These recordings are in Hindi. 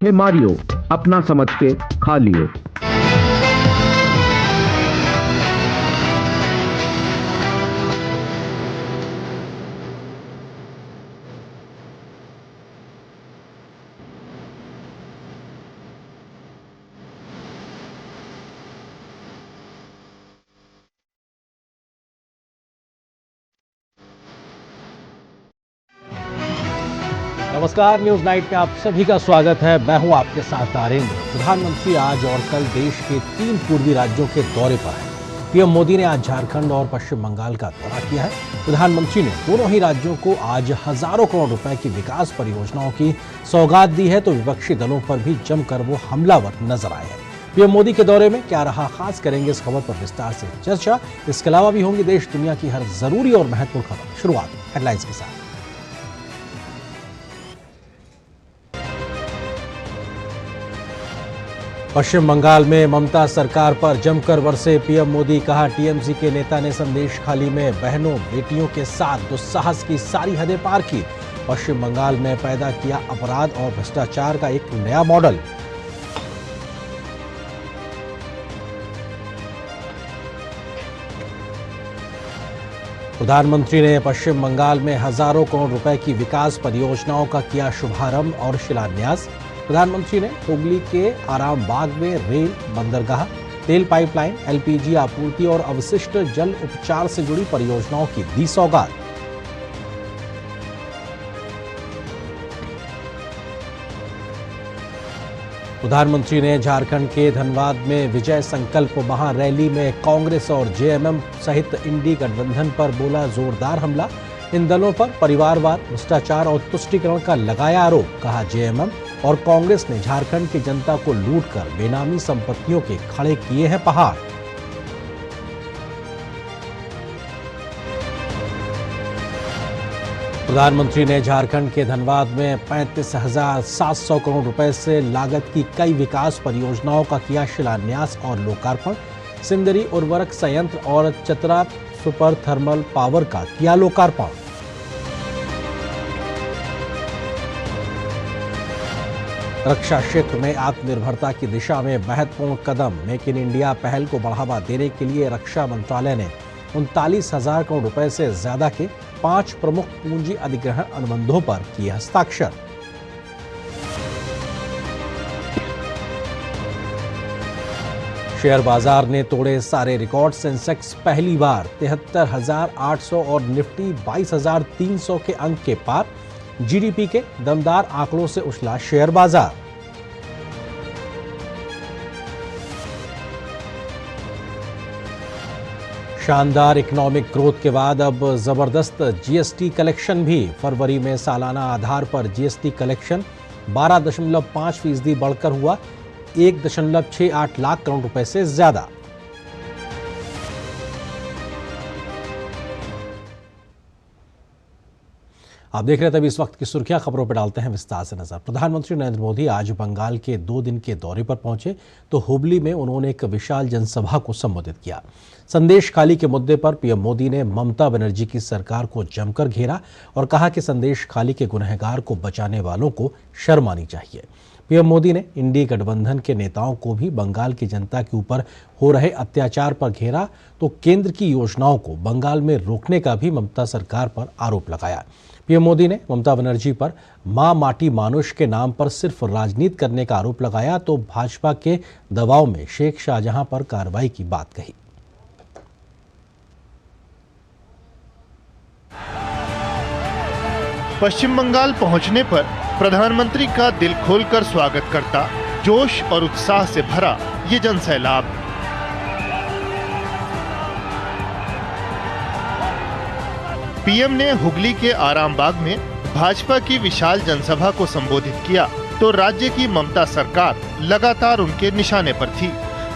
हे मारियो, अपना समझ के खा लियो। नमस्कार, न्यूज नाइट में आप सभी का स्वागत है। मैं हूं आपके साथ नरेंद्र। प्रधानमंत्री आज और कल देश के 3 पूर्वी राज्यों के दौरे पर हैं। पीएम मोदी ने आज झारखंड और पश्चिम बंगाल का दौरा किया है। प्रधानमंत्री ने दोनों ही राज्यों को आज हजारों करोड़ रुपए की विकास परियोजनाओं की सौगात दी है, तो विपक्षी दलों पर भी जमकर वो हमलावर नजर आए हैं। पीएम मोदी के दौरे में क्या रहा खास, करेंगे इस खबर पर विस्तार से चर्चा। इसके अलावा भी होंगी देश दुनिया की हर जरूरी और महत्वपूर्ण खबर। शुरुआत हेडलाइंस के साथ। पश्चिम बंगाल में ममता सरकार पर जमकर बरसे पीएम मोदी। कहा, टीएमसी के नेता ने संदेशखाली में बहनों बेटियों के साथ दुस्साहस की सारी हदें पार की। पश्चिम बंगाल में पैदा किया अपराध और भ्रष्टाचार का एक नया मॉडल। प्रधानमंत्री ने पश्चिम बंगाल में हजारों करोड़ रुपए की विकास परियोजनाओं का किया शुभारंभ और शिलान्यास। प्रधानमंत्री ने हुगली के आरामबाग में रेल, बंदरगाह, तेल पाइपलाइन, एलपीजी आपूर्ति और अवशिष्ट जल उपचार से जुड़ी परियोजनाओं की दी सौगात। प्रधानमंत्री ने झारखंड के धनबाद में विजय संकल्प महारैली में कांग्रेस और जेएमएम सहित इंडी गठबंधन पर बोला जोरदार हमला। इन दलों पर परिवारवाद, भ्रष्टाचार और तुष्टीकरण का लगाया आरोप। कहा, जेएमएम और कांग्रेस ने झारखंड की जनता को लूटकर बेनामी संपत्तियों के खड़े किए हैं पहाड़। प्रधानमंत्री ने झारखंड के धनबाद में 35,700 करोड़ रुपए से लागत की कई विकास परियोजनाओं का किया शिलान्यास और लोकार्पण। सिंदरी उर्वरक संयंत्र और चतरा सुपर थर्मल पावर का किया लोकार्पण। रक्षा क्षेत्र में आत्मनिर्भरता की दिशा में महत्वपूर्ण कदम। मेक इन इंडिया पहल को बढ़ावा देने के लिए रक्षा मंत्रालय ने 39,000 करोड़ रुपए से ज्यादा के 5 प्रमुख पूंजी अधिग्रहण अनुबंधों पर किए हस्ताक्षर। शेयर बाजार ने तोड़े सारे रिकॉर्ड। सेंसेक्स पहली बार 73,800 और निफ्टी 22,300 के अंक के पार। जीडीपी के दमदार आंकड़ों से उछला शेयर बाजार। शानदार इकोनॉमिक ग्रोथ के बाद अब जबरदस्त जीएसटी कलेक्शन भी। फरवरी में सालाना आधार पर जीएसटी कलेक्शन 12.5% बढ़कर हुआ 1.68 लाख करोड़ रुपए से ज्यादा। आप देख रहे थे अभी इस वक्त की सुर्खियां। खबरों पर डालते हैं विस्तार से नजर। प्रधानमंत्री नरेंद्र मोदी आज बंगाल के 2 दिन के दौरे पर पहुंचे तो हुबली में उन्होंने एक विशाल जनसभा को संबोधित किया। संदेशखाली के मुद्दे पर पीएम मोदी ने ममता बनर्जी की सरकार को जमकर घेरा और कहा कि संदेशखाली के गुनहगार को बचाने वालों को शर्म आनी चाहिए। पीएम मोदी ने इंडी गठबंधन के नेताओं को भी बंगाल की जनता के ऊपर हो रहे अत्याचार पर घेरा तो केंद्र की योजनाओं को बंगाल में रोकने का भी ममता सरकार पर आरोप लगाया। पीएम मोदी ने ममता बनर्जी पर मां माटी मानुष के नाम पर सिर्फ राजनीति करने का आरोप लगाया तो भाजपा के दबाव में शेख शाहजहां पर कार्रवाई की बात कही। पश्चिम बंगाल पहुंचने पर प्रधानमंत्री का दिल खोलकर स्वागत करता जोश और उत्साह से भरा ये जनसैलाब। पीएम ने हुगली के आरामबाग में भाजपा की विशाल जनसभा को संबोधित किया तो राज्य की ममता सरकार लगातार उनके निशाने पर थी।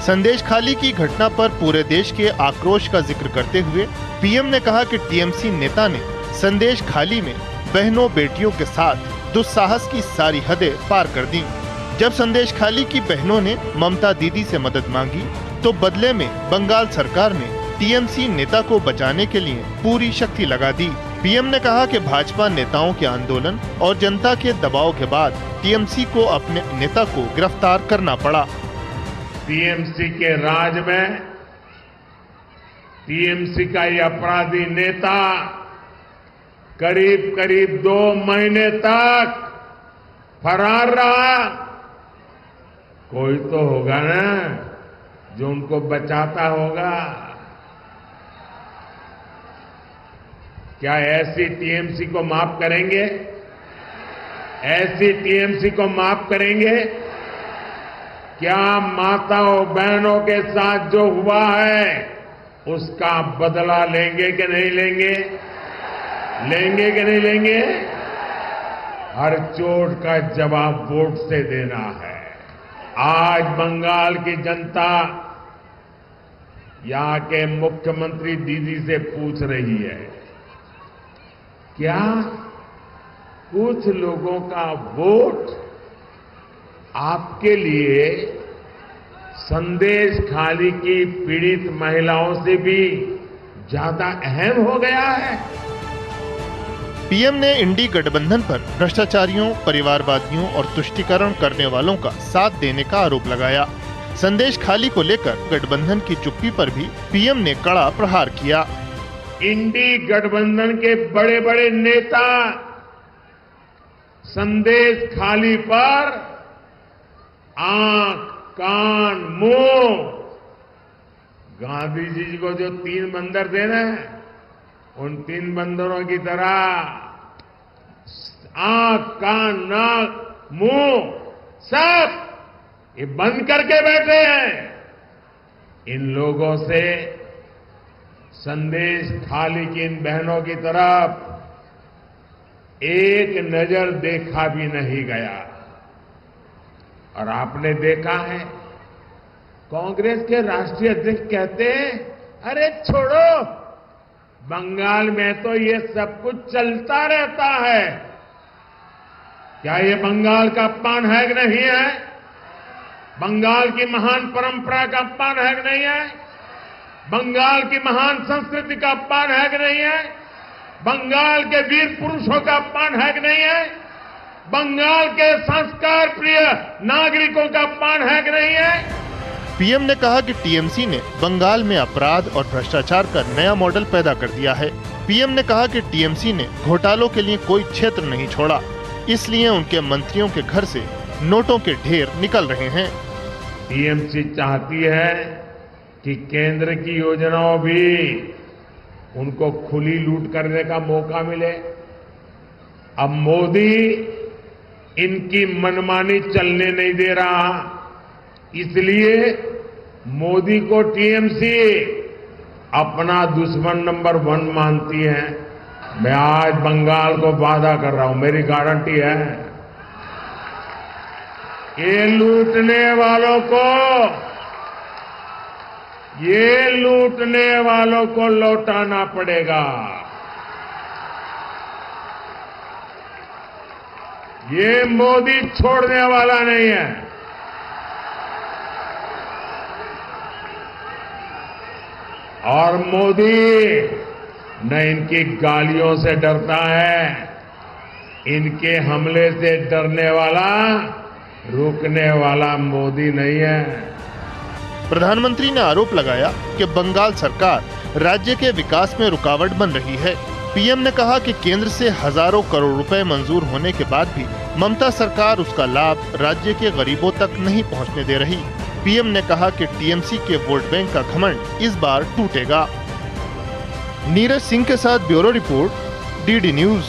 संदेशखाली की घटना पर पूरे देश के आक्रोश का जिक्र करते हुए पीएम ने कहा कि टीएमसी नेता ने संदेशखाली में बहनों बेटियों के साथ दुस्साहस की सारी हदें पार कर दी। जब संदेशखाली की बहनों ने ममता दीदी से मदद मांगी तो बदले में बंगाल सरकार ने टीएमसी नेता को बचाने के लिए पूरी शक्ति लगा दी। पीएम ने कहा कि भाजपा नेताओं के आंदोलन और जनता के दबाव के बाद टीएमसी को अपने नेता को गिरफ्तार करना पड़ा। टीएमसी के राज में टीएमसी का ये अपराधी नेता करीब करीब 2 महीने तक फरार रहा। कोई तो होगा ना जो उनको बचाता होगा। क्या ऐसी टीएमसी को माफ करेंगे? ऐसी टीएमसी को माफ करेंगे? क्या माताओं बहनों के साथ जो हुआ है उसका बदला लेंगे कि नहीं लेंगे? लेंगे कि नहीं लेंगे? हर चोट का जवाब वोट से देना है। आज बंगाल की जनता यहां के मुख्यमंत्री दीदी से पूछ रही है, क्या कुछ लोगों का वोट आपके लिए संदेश खाली की पीड़ित महिलाओं से भी ज्यादा अहम हो गया है? पीएम ने इंडी गठबंधन पर भ्रष्टाचारियों, परिवारवादियों और तुष्टीकरण करने वालों का साथ देने का आरोप लगाया। संदेश खाली को लेकर गठबंधन की चुप्पी पर भी पीएम ने कड़ा प्रहार किया। इंडी गठबंधन के बड़े बड़े नेता संदेश खाली पर आंख, कान, मुंह, गांधी जी को जो 3 बंदर दे रहे हैं उन 3 बंदरों की तरह आंख, कान, नाक, मुंह सब ये बंद करके बैठे हैं। इन लोगों से संदेश खाली की इन बहनों की तरफ एक नजर देखा भी नहीं गया। और आपने देखा है कांग्रेस के राष्ट्रीय अध्यक्ष कहते हैं, अरे छोड़ो, बंगाल में तो ये सब कुछ चलता रहता है। क्या ये बंगाल का अपमान है कि नहीं है? बंगाल की महान परंपरा का अपमान है कि नहीं है? बंगाल की महान संस्कृति का अपमान है कि नहीं है? बंगाल के वीर पुरुषों का अपमान है कि नहीं है? बंगाल के संस्कार प्रिय नागरिकों का अपमान है कि नहीं है? पीएम ने कहा कि टीएमसी ने बंगाल में अपराध और भ्रष्टाचार का नया मॉडल पैदा कर दिया है। पीएम ने कहा कि टीएमसी ने घोटालों के लिए कोई क्षेत्र नहीं छोड़ा, इसलिए उनके मंत्रियों के घर से नोटों के ढेर निकल रहे हैं। टीएमसी चाहती है कि केंद्र की योजनाओं भी उनको खुली लूट करने का मौका मिले। अब मोदी इनकी मनमानी चलने नहीं दे रहा, इसलिए मोदी को टीएमसी अपना दुश्मन नंबर 1 मानती है। मैं आज बंगाल को वादा कर रहा हूं, मेरी गारंटी है, ये लूटने वालों को लौटाना पड़ेगा। ये मोदी छोड़ने वाला नहीं है। और मोदी न इनकी गालियों से डरता है, इनके हमले से डरने वाला, रुकने वाला मोदी नहीं है। प्रधानमंत्री ने आरोप लगाया कि बंगाल सरकार राज्य के विकास में रुकावट बन रही है। पीएम ने कहा कि केंद्र से हजारों करोड़ रुपए मंजूर होने के बाद भी ममता सरकार उसका लाभ राज्य के गरीबों तक नहीं पहुंचने दे रही। पीएम ने कहा कि टीएमसी के वोट बैंक का घमंड इस बार टूटेगा। नीरज सिंह के साथ ब्यूरो रिपोर्ट, डीडी न्यूज।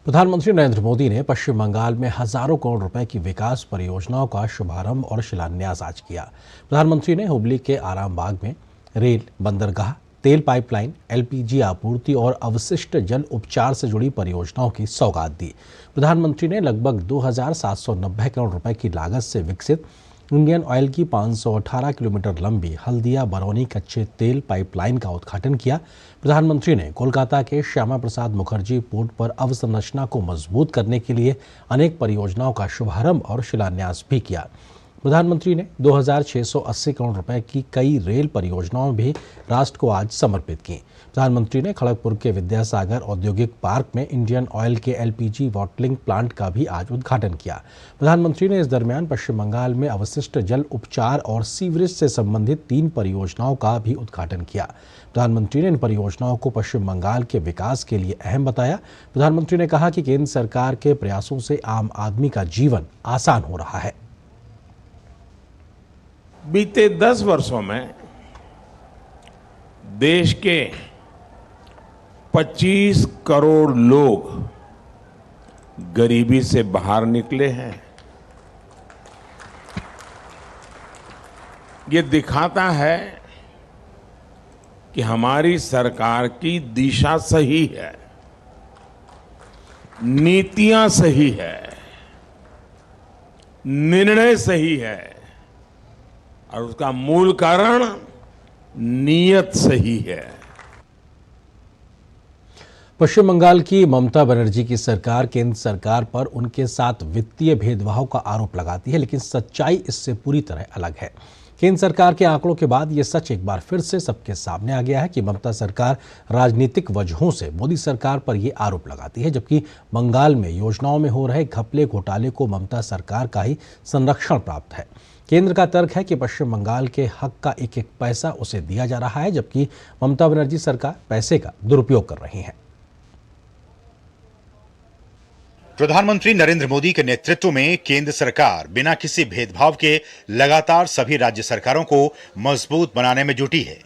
प्रधानमंत्री नरेंद्र मोदी ने पश्चिम बंगाल में हजारों करोड़ रुपए की विकास परियोजनाओं का शुभारंभ और शिलान्यास आज किया। प्रधानमंत्री ने हुबली के आरामबाग में रेल, बंदरगाह, तेल पाइपलाइन, एलपीजी आपूर्ति और अवशिष्ट जल उपचार से जुड़ी परियोजनाओं की सौगात दी। प्रधानमंत्री ने लगभग 2,790 करोड़ रुपए की लागत से विकसित इंडियन ऑयल की 518 किलोमीटर लंबी हल्दिया बरौनी कच्चे तेल पाइपलाइन का उद्घाटन किया। प्रधानमंत्री ने कोलकाता के श्यामा प्रसाद मुखर्जी पोर्ट पर अवसंरचना को मजबूत करने के लिए अनेक परियोजनाओं का शुभारंभ और शिलान्यास भी किया। प्रधानमंत्री ने 2680 करोड़ रुपए की कई रेल परियोजनाओं भी राष्ट्र को आज समर्पित की। प्रधानमंत्री ने खड़गपुर के विद्यासागर औद्योगिक पार्क में इंडियन ऑयल के एलपीजी बॉटलिंग प्लांट का भी आज उद्घाटन किया। प्रधानमंत्री ने इस दरमियान पश्चिम बंगाल में अवशिष्ट जल उपचार और सीवरेज से संबंधित 3 परियोजनाओं का भी उद्घाटन किया। प्रधानमंत्री ने इन परियोजनाओं को पश्चिम बंगाल के विकास के लिए अहम बताया। प्रधानमंत्री ने कहा कि केंद्र सरकार के प्रयासों से आम आदमी का जीवन आसान हो रहा है। बीते 10 वर्षों में देश के 25 करोड़ लोग गरीबी से बाहर निकले हैं। ये दिखाता है कि हमारी सरकार की दिशा सही है, नीतियां सही है, निर्णय सही है और उसका मूल कारण नीयत सही है। पश्चिम बंगाल की ममता बनर्जी की सरकार केंद्र सरकार पर उनके साथ वित्तीय भेदभाव का आरोप लगाती है, लेकिन सच्चाई इससे पूरी तरह अलग है। केंद्र सरकार के आंकड़ों के बाद यह सच एक बार फिर से सबके सामने आ गया है कि ममता सरकार राजनीतिक वजहों से मोदी सरकार पर यह आरोप लगाती है, जबकि बंगाल में योजनाओं में हो रहे घपले घोटाले को ममता सरकार का ही संरक्षण प्राप्त है। केंद्र का तर्क है कि पश्चिम बंगाल के हक का एक एक पैसा उसे दिया जा रहा है, जबकि ममता बनर्जी सरकार पैसे का दुरुपयोग कर रही है। प्रधानमंत्री नरेंद्र मोदी के नेतृत्व में केंद्र सरकार बिना किसी भेदभाव के लगातार सभी राज्य सरकारों को मजबूत बनाने में जुटी है।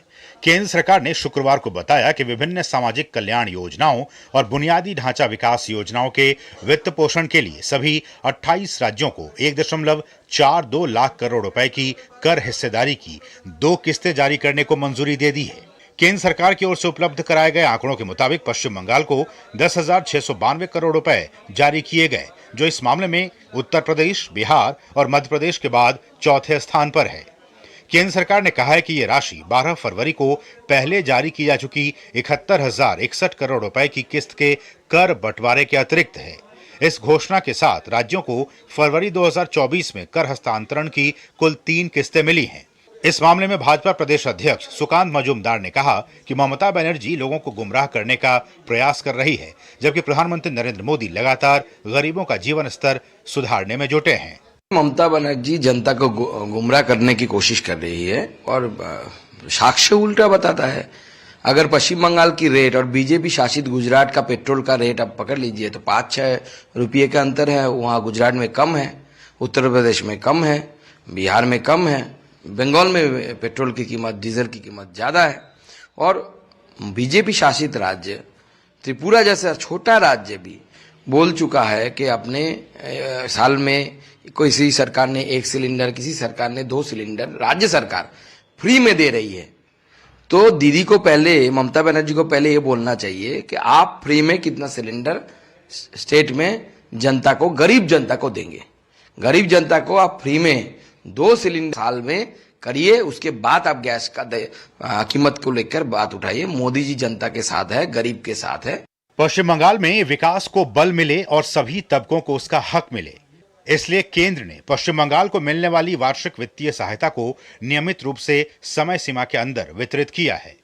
केंद्र सरकार ने शुक्रवार को बताया कि विभिन्न सामाजिक कल्याण योजनाओं और बुनियादी ढांचा विकास योजनाओं के वित्त पोषण के लिए सभी 28 राज्यों को 1.42 लाख करोड़ रुपए की कर हिस्सेदारी की 2 किस्तें जारी करने को मंजूरी दे दी है। केंद्र सरकार की ओर से उपलब्ध कराए गए आंकड़ों के मुताबिक पश्चिम बंगाल को 10,692 करोड़ रुपए जारी किए गए, जो इस मामले में उत्तर प्रदेश, बिहार और मध्य प्रदेश के बाद चौथे स्थान पर है। केंद्र सरकार ने कहा है कि ये राशि 12 फरवरी को पहले जारी की जा चुकी 71,061 करोड़ रुपए की किस्त के कर बंटवारे के अतिरिक्त है। इस घोषणा के साथ राज्यों को फरवरी 2024 में कर हस्तांतरण की कुल 3 किस्तें मिली हैं। इस मामले में भाजपा प्रदेश अध्यक्ष सुकांत मजूमदार ने कहा कि ममता बनर्जी लोगों को गुमराह करने का प्रयास कर रही है, जबकि प्रधानमंत्री नरेंद्र मोदी लगातार गरीबों का जीवन स्तर सुधारने में जुटे हैं। ममता बनर्जी जनता को गुमराह करने की कोशिश कर रही है और साक्ष्य उल्टा बताता है। अगर पश्चिम बंगाल की रेट और बीजेपी शासित गुजरात का पेट्रोल का रेट आप पकड़ लीजिए तो 5-6 रुपये का अंतर है। वहाँ गुजरात में कम है, उत्तर प्रदेश में कम है, बिहार में कम है, बंगाल में पेट्रोल की कीमत, डीजल की कीमत ज़्यादा है। और बीजेपी शासित राज्य त्रिपुरा जैसा छोटा राज्य भी बोल चुका है कि अपने साल में किसी सरकार ने 1 सिलेंडर, किसी सरकार ने 2 सिलेंडर राज्य सरकार फ्री में दे रही है। तो दीदी को पहले, ममता बनर्जी को पहले ये बोलना चाहिए कि आप फ्री में कितना सिलेंडर स्टेट में जनता को, गरीब जनता को देंगे। गरीब जनता को आप फ्री में 2 सिलेंडर साल में करिए, उसके बाद आप गैस का कीमत को लेकर बात उठाइए। मोदी जी जनता के साथ है, गरीब के साथ है। पश्चिम बंगाल में विकास को बल मिले और सभी तबकों को उसका हक मिले, इसलिए केंद्र ने पश्चिम बंगाल को मिलने वाली वार्षिक वित्तीय सहायता को नियमित रूप से समय सीमा के अंदर वितरित किया है।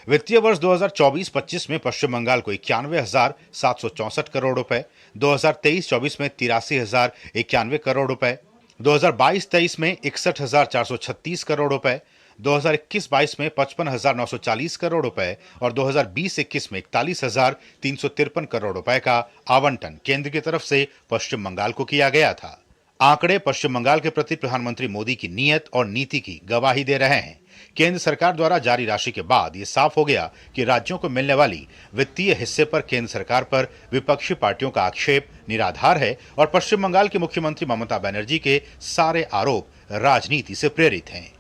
वित्तीय वर्ष 2024-25 में पश्चिम बंगाल को 91,764 करोड़ रुपए, 2023-24 में 83,091 करोड़ रुपए, 2022-23 में 61,436 करोड़ रुपए, 2021-22 में 55,940 करोड़ रुपए और 2020-21 में 41,353 करोड़ रुपए का आवंटन केंद्र की तरफ से पश्चिम बंगाल को किया गया था। आंकड़े पश्चिम बंगाल के प्रति प्रधानमंत्री मोदी की नीयत और नीति की गवाही दे रहे हैं। केंद्र सरकार द्वारा जारी राशि के बाद ये साफ हो गया कि राज्यों को मिलने वाली वित्तीय हिस्से पर केंद्र सरकार पर विपक्षी पार्टियों का आक्षेप निराधार है और पश्चिम बंगाल की मुख्यमंत्री ममता बनर्जी के सारे आरोप राजनीति से प्रेरित हैं।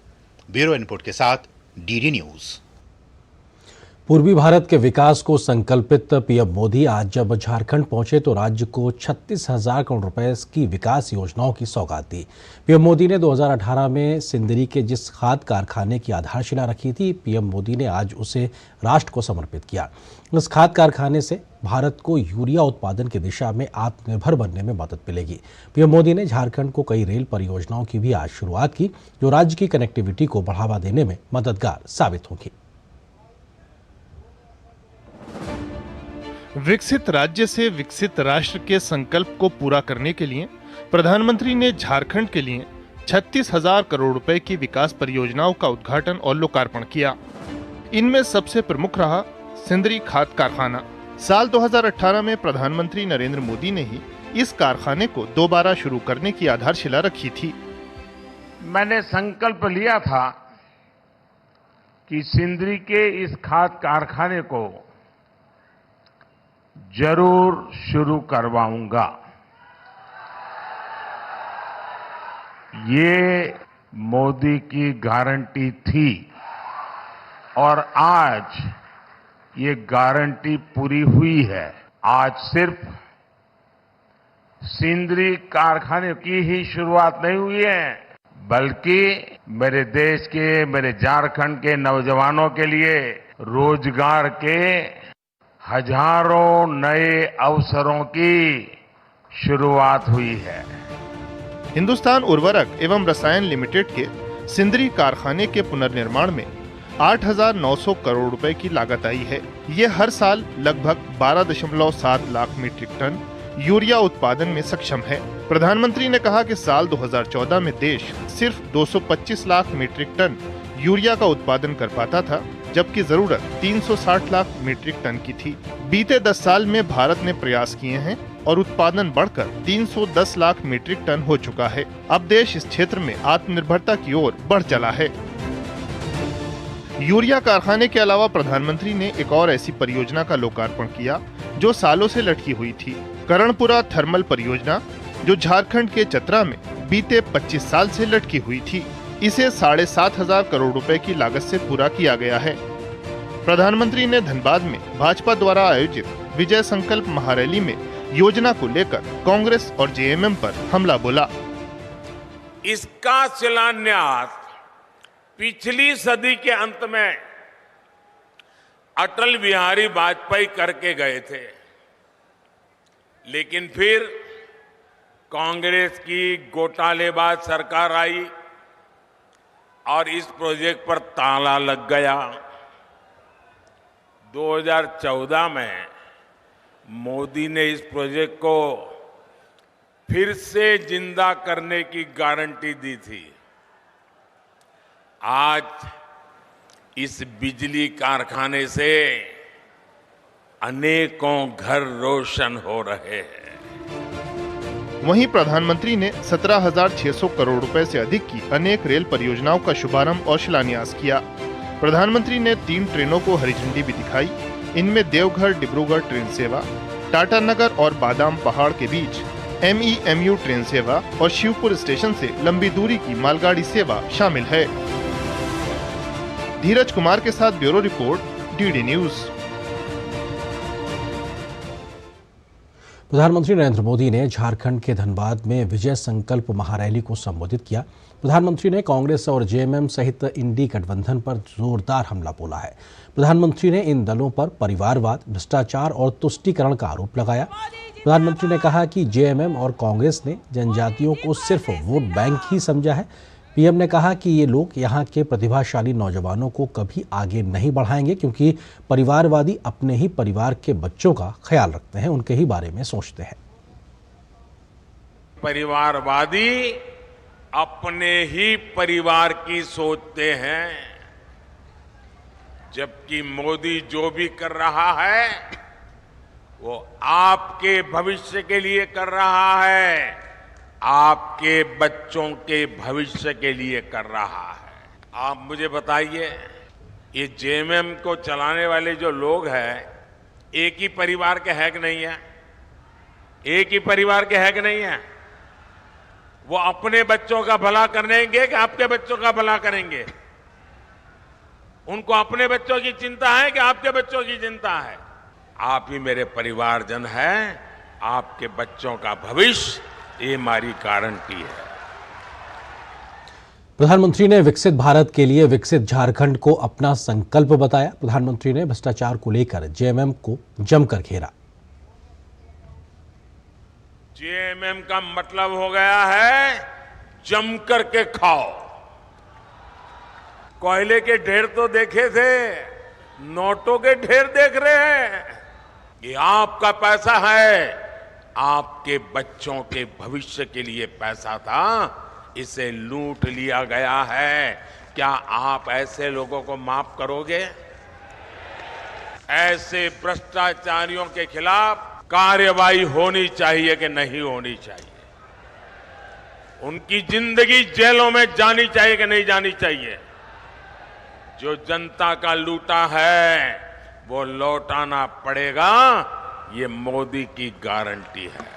ब्यूरो इनपुट के साथ डीडी न्यूज। पूर्वी भारत के विकास को संकल्पित पीएम मोदी आज जब झारखंड पहुंचे तो राज्य को 36,000 करोड़ रुपए की विकास योजनाओं की सौगात दी। पीएम मोदी ने 2018 में सिंदरी के जिस खाद कारखाने की आधारशिला रखी थी, पीएम मोदी ने आज उसे राष्ट्र को समर्पित किया। इस खाद कारखाने से भारत को यूरिया उत्पादन की दिशा में आत्मनिर्भर बनने में मदद मिलेगी। पीएम मोदी ने झारखंड को कई रेल परियोजनाओं की भी आज शुरुआत की, जो राज्य की कनेक्टिविटी को बढ़ावा देने में मददगार साबित होंगी। विकसित राज्य से विकसित राष्ट्र के संकल्प को पूरा करने के लिए प्रधानमंत्री ने झारखंड के लिए 36,000 करोड़ रुपए की विकास परियोजनाओं का उद्घाटन और लोकार्पण किया। इनमें सबसे प्रमुख रहा सिंदरी खाद कारखाना। साल 2018 में प्रधानमंत्री नरेंद्र मोदी ने ही इस कारखाने को दोबारा शुरू करने की आधारशिला रखी थी। मैंने संकल्प लिया था कि सिंदरी के इस खाद कारखाने को जरूर शुरू करवाऊंगा। ये मोदी की गारंटी थी और आज ये गारंटी पूरी हुई है। आज सिर्फ सिंदरी कारखाने की ही शुरुआत नहीं हुई है, बल्कि मेरे देश के, मेरे झारखंड के नौजवानों के लिए रोजगार के हजारों नए अवसरों की शुरुआत हुई है। हिंदुस्तान उर्वरक एवं रसायन लिमिटेड के सिंदरी कारखाने के पुनर्निर्माण में 8,900 करोड़ रुपए की लागत आई है। ये हर साल लगभग 12.7 लाख मीट्रिक टन यूरिया उत्पादन में सक्षम है। प्रधानमंत्री ने कहा कि साल 2014 में देश सिर्फ 225 लाख मीट्रिक टन यूरिया का उत्पादन कर पाता था, जबकि जरूरत 360 लाख मीट्रिक टन की थी। बीते 10 साल में भारत ने प्रयास किए हैं और उत्पादन बढ़कर 310 लाख मीट्रिक टन हो चुका है। अब देश इस क्षेत्र में आत्मनिर्भरता की ओर बढ़ चला है। यूरिया कारखाने के अलावा प्रधानमंत्री ने एक और ऐसी परियोजना का लोकार्पण किया जो सालों से लटकी हुई थी। करणपुरा थर्मल परियोजना, जो झारखंड के चतरा में बीते 25 साल से लटकी हुई थी। इसे 7,500 करोड़ रुपए की लागत से पूरा किया गया है। प्रधानमंत्री ने धनबाद में भाजपा द्वारा आयोजित विजय संकल्प महारैली में योजना को लेकर कांग्रेस और जेएमएम पर हमला बोला। इसका शिलान्यास पिछली सदी के अंत में अटल बिहारी वाजपेयी करके गए थे, लेकिन फिर कांग्रेस की घोटालेबाज सरकार आई और इस प्रोजेक्ट पर ताला लग गया। 2014 में मोदी ने इस प्रोजेक्ट को फिर से जिंदा करने की गारंटी दी थी। आज इस बिजली कारखाने से अनेकों घर रोशन हो रहे हैं। वहीं प्रधानमंत्री ने 17,600 करोड़ रुपए से अधिक की अनेक रेल परियोजनाओं का शुभारंभ और शिलान्यास किया। प्रधानमंत्री ने 3 ट्रेनों को हरी झंडी भी दिखाई। इनमें देवघर डिब्रूगढ़ ट्रेन सेवा, टाटानगर और बादाम पहाड़ के बीच MEMU ट्रेन सेवा और शिवपुर स्टेशन से लंबी दूरी की मालगाड़ी सेवा शामिल है। धीरज कुमार के साथ ब्यूरो रिपोर्ट, DD न्यूज। प्रधानमंत्री नरेंद्र मोदी ने झारखंड के धनबाद में विजय संकल्प महारैली को संबोधित किया। प्रधानमंत्री ने कांग्रेस और जेएमएम सहित इंडी गठबंधन पर जोरदार हमला बोला है। प्रधानमंत्री ने इन दलों पर परिवारवाद, भ्रष्टाचार और तुष्टीकरण का आरोप लगाया। प्रधानमंत्री ने कहा कि जेएमएम और कांग्रेस ने जनजातियों को सिर्फ वोट बैंक ही समझा है। पीएम ने कहा कि ये लोग यहाँ के प्रतिभाशाली नौजवानों को कभी आगे नहीं बढ़ाएंगे, क्योंकि परिवारवादी अपने ही परिवार के बच्चों का ख्याल रखते हैं, उनके ही बारे में सोचते हैं। परिवारवादी अपने ही परिवार की सोचते हैं, जबकि मोदी जो भी कर रहा है वो आपके भविष्य के लिए कर रहा है, आपके बच्चों के भविष्य के लिए कर रहा है। आप मुझे बताइए, ये जेएमएम को चलाने वाले जो लोग हैं, एक ही परिवार के है कि नहीं है? एक ही परिवार के है कि नहीं है? वो अपने बच्चों का भला करेंगे कि आपके बच्चों का भला करेंगे? उनको अपने बच्चों की चिंता है कि आपके बच्चों की चिंता है? आप ही मेरे परिवारजन हैं, आपके बच्चों का भविष्य ये हमारी गारंटी है। प्रधानमंत्री ने विकसित भारत के लिए विकसित झारखंड को अपना संकल्प बताया। प्रधानमंत्री ने भ्रष्टाचार को लेकर जेएमएम को जमकर घेरा। जेएमएम का मतलब हो गया है जम करके खाओ। कोयले के ढेर तो देखे थे, नोटों के ढेर देख रहे हैं। ये आपका पैसा है, आपके बच्चों के भविष्य के लिए पैसा था, इसे लूट लिया गया है। क्या आप ऐसे लोगों को माफ करोगे? ऐसे भ्रष्टाचारियों के खिलाफ कार्रवाई होनी चाहिए कि नहीं होनी चाहिए? उनकी जिंदगी जेलों में जानी चाहिए कि नहीं जानी चाहिए? जो जनता का लूटा है वो लौटाना पड़ेगा, ये मोदी की गारंटी है।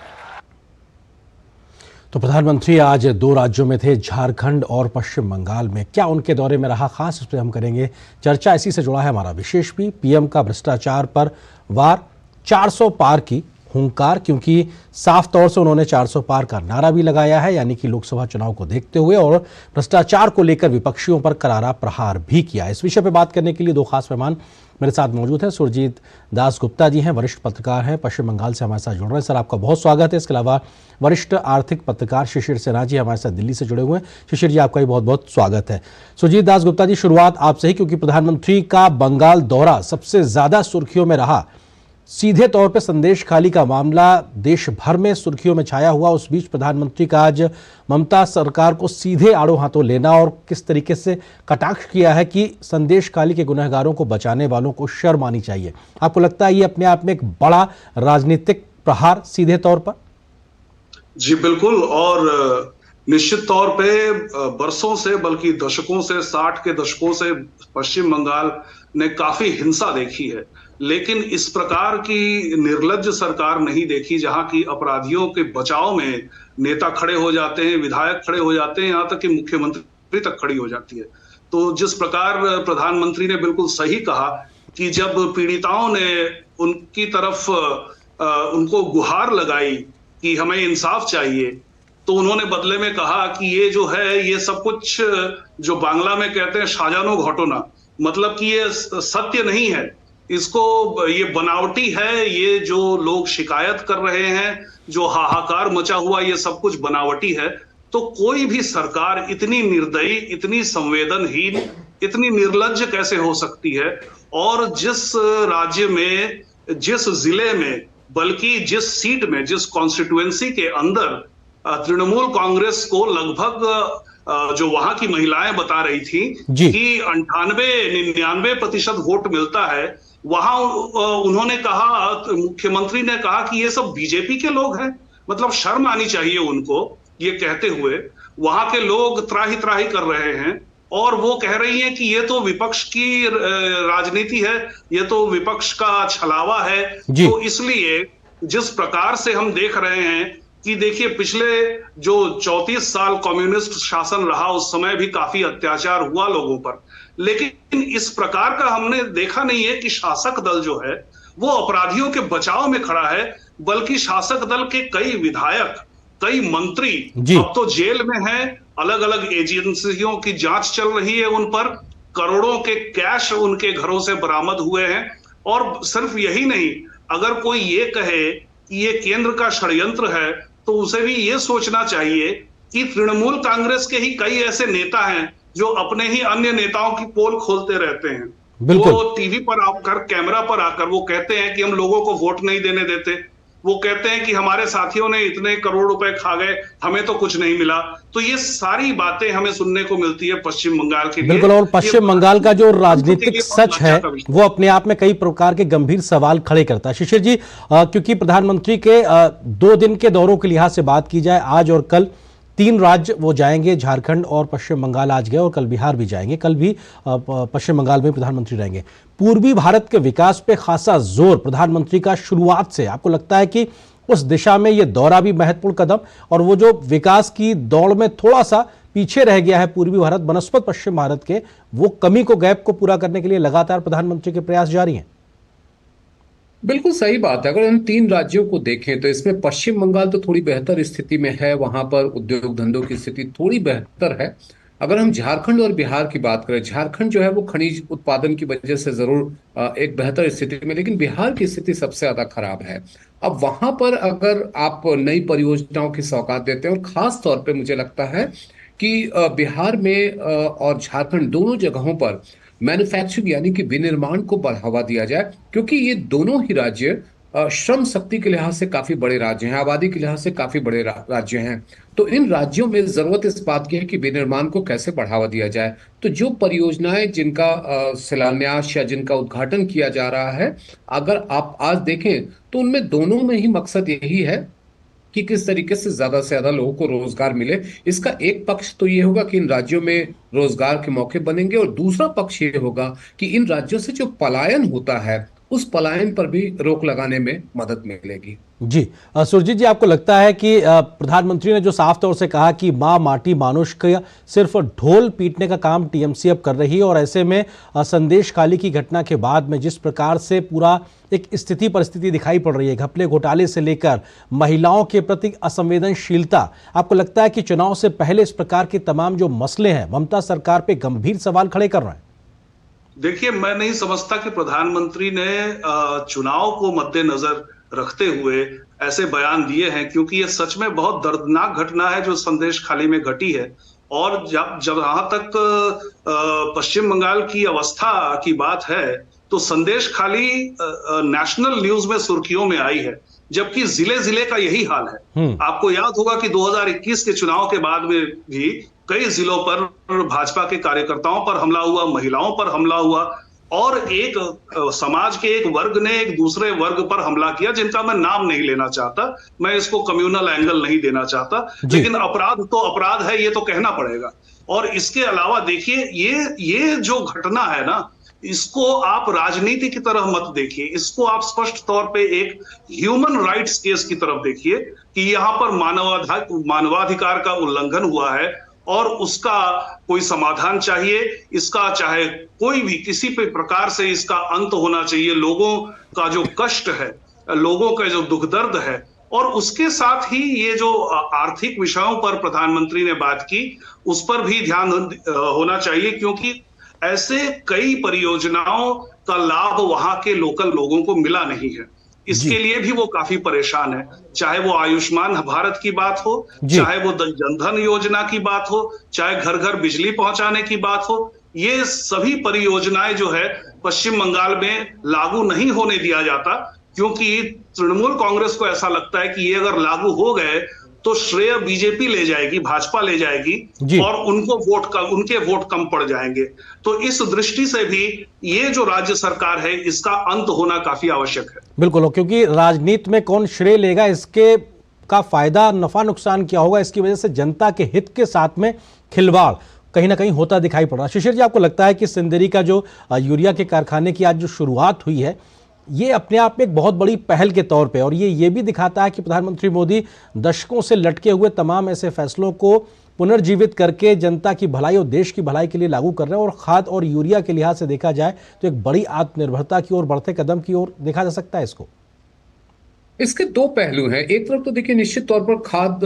तो प्रधानमंत्री आज दो राज्यों में थे, झारखंड और पश्चिम बंगाल में। क्या उनके दौरे में रहा खास, इस पर हम करेंगे चर्चा। इसी से जुड़ा है हमारा विशेष भी। पीएम का भ्रष्टाचार पर वार, 400 पार की हुंकार, क्योंकि साफ तौर से उन्होंने 400 पार का नारा भी लगाया है, यानी कि लोकसभा चुनाव को देखते हुए, और भ्रष्टाचार को लेकर विपक्षियों पर करारा प्रहार भी किया। इस विषय पर बात करने के लिए दो खास मेहमान मेरे साथ मौजूद हैं। सुरजीत दास गुप्ता जी हैं, वरिष्ठ पत्रकार हैं, पश्चिम बंगाल से हमारे साथ जुड़ रहे हैं। सर, आपका बहुत स्वागत है। इसके अलावा वरिष्ठ आर्थिक पत्रकार शिशिर सिन्हा जी हमारे साथ दिल्ली से जुड़े हुए हैं। शिशिर जी, आपका भी बहुत बहुत स्वागत है। सुरजीत दास गुप्ता जी, शुरुआत आपसे ही, क्योंकि प्रधानमंत्री का बंगाल दौरा सबसे ज्यादा सुर्खियों में रहा। सीधे तौर पर संदेश खाली का मामला देश भर में सुर्खियों में छाया हुआ। उस बीच प्रधानमंत्री का आज ममता सरकार को सीधे आड़ों हाथों लेना और किस तरीके से कटाक्ष किया है कि संदेश खाली के गुनहगारों को बचाने वालों को शर्म आनी चाहिए। आपको लगता है ये अपने आप में एक बड़ा राजनीतिक प्रहार सीधे तौर पर? जी बिल्कुल, और निश्चित तौर पे बरसों से, बल्कि दशकों से, 60 के दशकों से पश्चिम बंगाल ने काफी हिंसा देखी है, लेकिन इस प्रकार की निर्लज्ज सरकार नहीं देखी, जहां की अपराधियों के बचाव में नेता खड़े हो जाते हैं, विधायक खड़े हो जाते हैं, यहां तक कि मुख्यमंत्री तक खड़ी हो जाती है। तो जिस प्रकार प्रधानमंत्री ने बिल्कुल सही कहा कि जब पीड़िताओं ने उनकी तरफ उनको गुहार लगाई कि हमें इंसाफ चाहिए, तो उन्होंने बदले में कहा कि ये जो है, ये सब कुछ जो बांग्ला में कहते हैं साजानो घटना, मतलब कि ये सत्य नहीं है, इसको ये बनावटी है, ये जो लोग शिकायत कर रहे हैं, जो हाहाकार मचा हुआ, ये सब कुछ बनावटी है। तो कोई भी सरकार इतनी निर्दयी, इतनी संवेदनहीन, इतनी निर्लज्ज कैसे हो सकती है? और जिस राज्य में, जिस जिले में, बल्कि जिस सीट में, जिस कॉन्स्टिट्यूएंसी के अंदर तृणमूल कांग्रेस को लगभग जो वहां की महिलाएं बता रही थी कि 98-99% वोट मिलता है, वहां उन्होंने कहा, मुख्यमंत्री ने कहा कि ये सब बीजेपी के लोग हैं। मतलब शर्म आनी चाहिए उनको ये कहते हुए। वहां के लोग त्राही त्राही कर रहे हैं और वो कह रही हैं कि ये तो विपक्ष की राजनीति है, ये तो विपक्ष का छलावा है। तो इसलिए जिस प्रकार से हम देख रहे हैं कि देखिए, पिछले जो 34 साल कम्युनिस्ट शासन रहा, उस समय भी काफी अत्याचार हुआ लोगों पर, लेकिन इस प्रकार का हमने देखा नहीं है कि शासक दल जो है वो अपराधियों के बचाव में खड़ा है, बल्कि शासक दल के कई विधायक, कई मंत्री अब तो जेल में हैं, अलग अलग एजेंसियों की जांच चल रही है उन पर, करोड़ों के कैश उनके घरों से बरामद हुए हैं। और सिर्फ यही नहीं, अगर कोई ये कहे कि ये केंद्र का षड्यंत्र है, तो उसे भी ये सोचना चाहिए कि तृणमूल कांग्रेस के ही कई ऐसे नेता हैं जो अपने ही अन्य नेताओं की पोल खोलते रहते हैं। वो टीवी पर आकर, कैमरा पर आकर वो कहते हैं कि हम लोगों को वोट नहीं देने देते, वो कहते हैं कि हमारे साथियों ने इतने करोड़ रुपए खा गए, हमें तो कुछ नहीं मिला। तो ये सारी बातें हमें सुनने को मिलती है पश्चिम बंगाल के लिए। बिल्कुल, और पश्चिम बंगाल का जो राजनीतिक सच है वो अपने आप में कई प्रकार के गंभीर सवाल खड़े करता है। शिशिर जी, क्योंकि प्रधानमंत्री के 2 दिन के दौरों के लिहाज से बात की जाए, आज और कल 3 राज्य वो जाएंगे, झारखंड और पश्चिम बंगाल आज गए और कल बिहार भी जाएंगे, कल भी पश्चिम बंगाल में प्रधानमंत्री रहेंगे। पूर्वी भारत के विकास पे खासा जोर प्रधानमंत्री का शुरुआत से, आपको लगता है कि उस दिशा में ये दौरा भी महत्वपूर्ण कदम, और वो जो विकास की दौड़ में थोड़ा सा पीछे रह गया है पूर्वी भारत बनस्पत पश्चिम भारत के, वो कमी को, गैप को पूरा करने के लिए लगातार प्रधानमंत्री के प्रयास जारी हैं। बिल्कुल सही बात है। अगर इन 3 राज्यों को देखें तो इसमें पश्चिम बंगाल तो थोड़ी बेहतर स्थिति में है, वहां पर उद्योग धंधों की स्थिति थोड़ी बेहतर है। अगर हम झारखंड और बिहार की बात करें, झारखंड जो है वो खनिज उत्पादन की वजह से जरूर एक बेहतर स्थिति में, लेकिन बिहार की स्थिति सबसे ज्यादा खराब है। अब वहां पर अगर आप नई परियोजनाओं की सौगात देते हैं, और खास तौर पे मुझे लगता है कि बिहार में और झारखंड दोनों जगहों पर मैन्युफैक्चरिंग यानी कि विनिर्माण को बढ़ावा दिया जाए, क्योंकि ये दोनों ही राज्य श्रम शक्ति के लिहाज से काफी बड़े राज्य हैं, आबादी के लिहाज से काफी बड़े राज्य हैं। तो इन राज्यों में जरूरत इस बात की है कि विनिर्माण को कैसे बढ़ावा दिया जाए। तो जो परियोजनाएं जिनका शिलान्यास या जिनका उद्घाटन किया जा रहा है, अगर आप आज देखें तो उनमें दोनों में ही मकसद यही है कि किस तरीके से ज्यादा लोगों को रोजगार मिले। इसका एक पक्ष तो ये होगा कि इन राज्यों में रोजगार के मौके बनेंगे, और दूसरा पक्ष ये होगा कि इन राज्यों से जो पलायन होता है उस पलायन पर भी रोक लगाने में मदद मिलेगी। जी सुरजीत जी, आपको लगता है कि प्रधानमंत्री ने जो साफ तौर से कहा कि मां माटी मानुष का सिर्फ ढोल पीटने का काम टीएमसी अब कर रही है, और ऐसे में संदेश खाली की घटना के बाद में जिस प्रकार से पूरा एक स्थिति परिस्थिति दिखाई पड़ रही है, घपले घोटाले से लेकर महिलाओं के प्रति असंवेदनशीलता, आपको लगता है कि चुनाव से पहले इस प्रकार के तमाम जो मसले हैं ममता सरकार पे गंभीर सवाल खड़े कर रहे हैं? देखिए, मैं नहीं समझता कि प्रधानमंत्री ने चुनाव को मद्देनजर रखते हुए ऐसे बयान दिए हैं, क्योंकि ये सच में बहुत दर्दनाक घटना है जो संदेश खाली में घटी है। और जब जहां तक पश्चिम बंगाल की अवस्था की बात है, तो संदेश खाली नेशनल न्यूज में सुर्खियों में आई है, जबकि जिले जिले का यही हाल है। आपको याद होगा कि 2021 के चुनाव के बाद में भी कई जिलों पर भाजपा के कार्यकर्ताओं पर हमला हुआ, महिलाओं पर हमला हुआ, और एक समाज के एक वर्ग ने एक दूसरे वर्ग पर हमला किया, जिनका मैं नाम नहीं लेना चाहता, मैं इसको कम्युनल एंगल नहीं देना चाहता, लेकिन अपराध तो अपराध है, ये तो कहना पड़ेगा। और इसके अलावा देखिए, ये जो घटना है ना, इसको आप राजनीति की तरह मत देखिए, इसको आप स्पष्ट तौर पे एक ह्यूमन राइट्स केस की तरफ देखिए कि यहाँ पर मानवाधिकार का उल्लंघन हुआ है और उसका कोई समाधान चाहिए। इसका चाहे कोई भी किसी भी प्रकार से इसका अंत होना चाहिए। लोगों का जो कष्ट है, लोगों का जो दुख दर्द है, और उसके साथ ही ये जो आर्थिक विषयों पर प्रधानमंत्री ने बात की, उस पर भी ध्यान होना चाहिए, क्योंकि ऐसे कई परियोजनाओं का लाभ वहां के लोकल लोगों को मिला नहीं है। इसके लिए भी वो काफी परेशान है, चाहे वो आयुष्मान भारत की बात हो, चाहे वो जनधन योजना की बात हो, चाहे घर घर बिजली पहुंचाने की बात हो। ये सभी परियोजनाएं जो है पश्चिम बंगाल में लागू नहीं होने दिया जाता, क्योंकि तृणमूल कांग्रेस को ऐसा लगता है कि ये अगर लागू हो गए तो श्रेय बीजेपी ले जाएगी, भाजपा ले जाएगी, और उनके वोट कम पड़ जाएंगे। तो इस दृष्टि से भी ये जो राज्य सरकार है, इसका अंत होना काफी आवश्यक है। बिल्कुल, क्योंकि राजनीति में कौन श्रेय लेगा, इसके का फायदा नफा नुकसान क्या होगा, इसकी वजह से जनता के हित के साथ में खिलवाड़ कहीं ना कहीं होता दिखाई पड़ रहा है। शिशिर जी, आपको लगता है कि सिंदरी का जो यूरिया के कारखाने की आज जो शुरुआत हुई है, ये अपने आप में एक बहुत बड़ी पहल के तौर पे, और ये भी दिखाता है कि प्रधानमंत्री मोदी दशकों से लटके हुए तमाम ऐसे फैसलों को पुनर्जीवित करके जनता की भलाई और देश की भलाई के लिए लागू कर रहे हैं, और खाद और यूरिया के लिहाज से देखा जाए तो एक बड़ी आत्मनिर्भरता की ओर, बढ़ते कदम की ओर देखा जा सकता है इसको। इसके 2 पहलू हैं। एक तरफ तो देखिए, निश्चित तौर पर खाद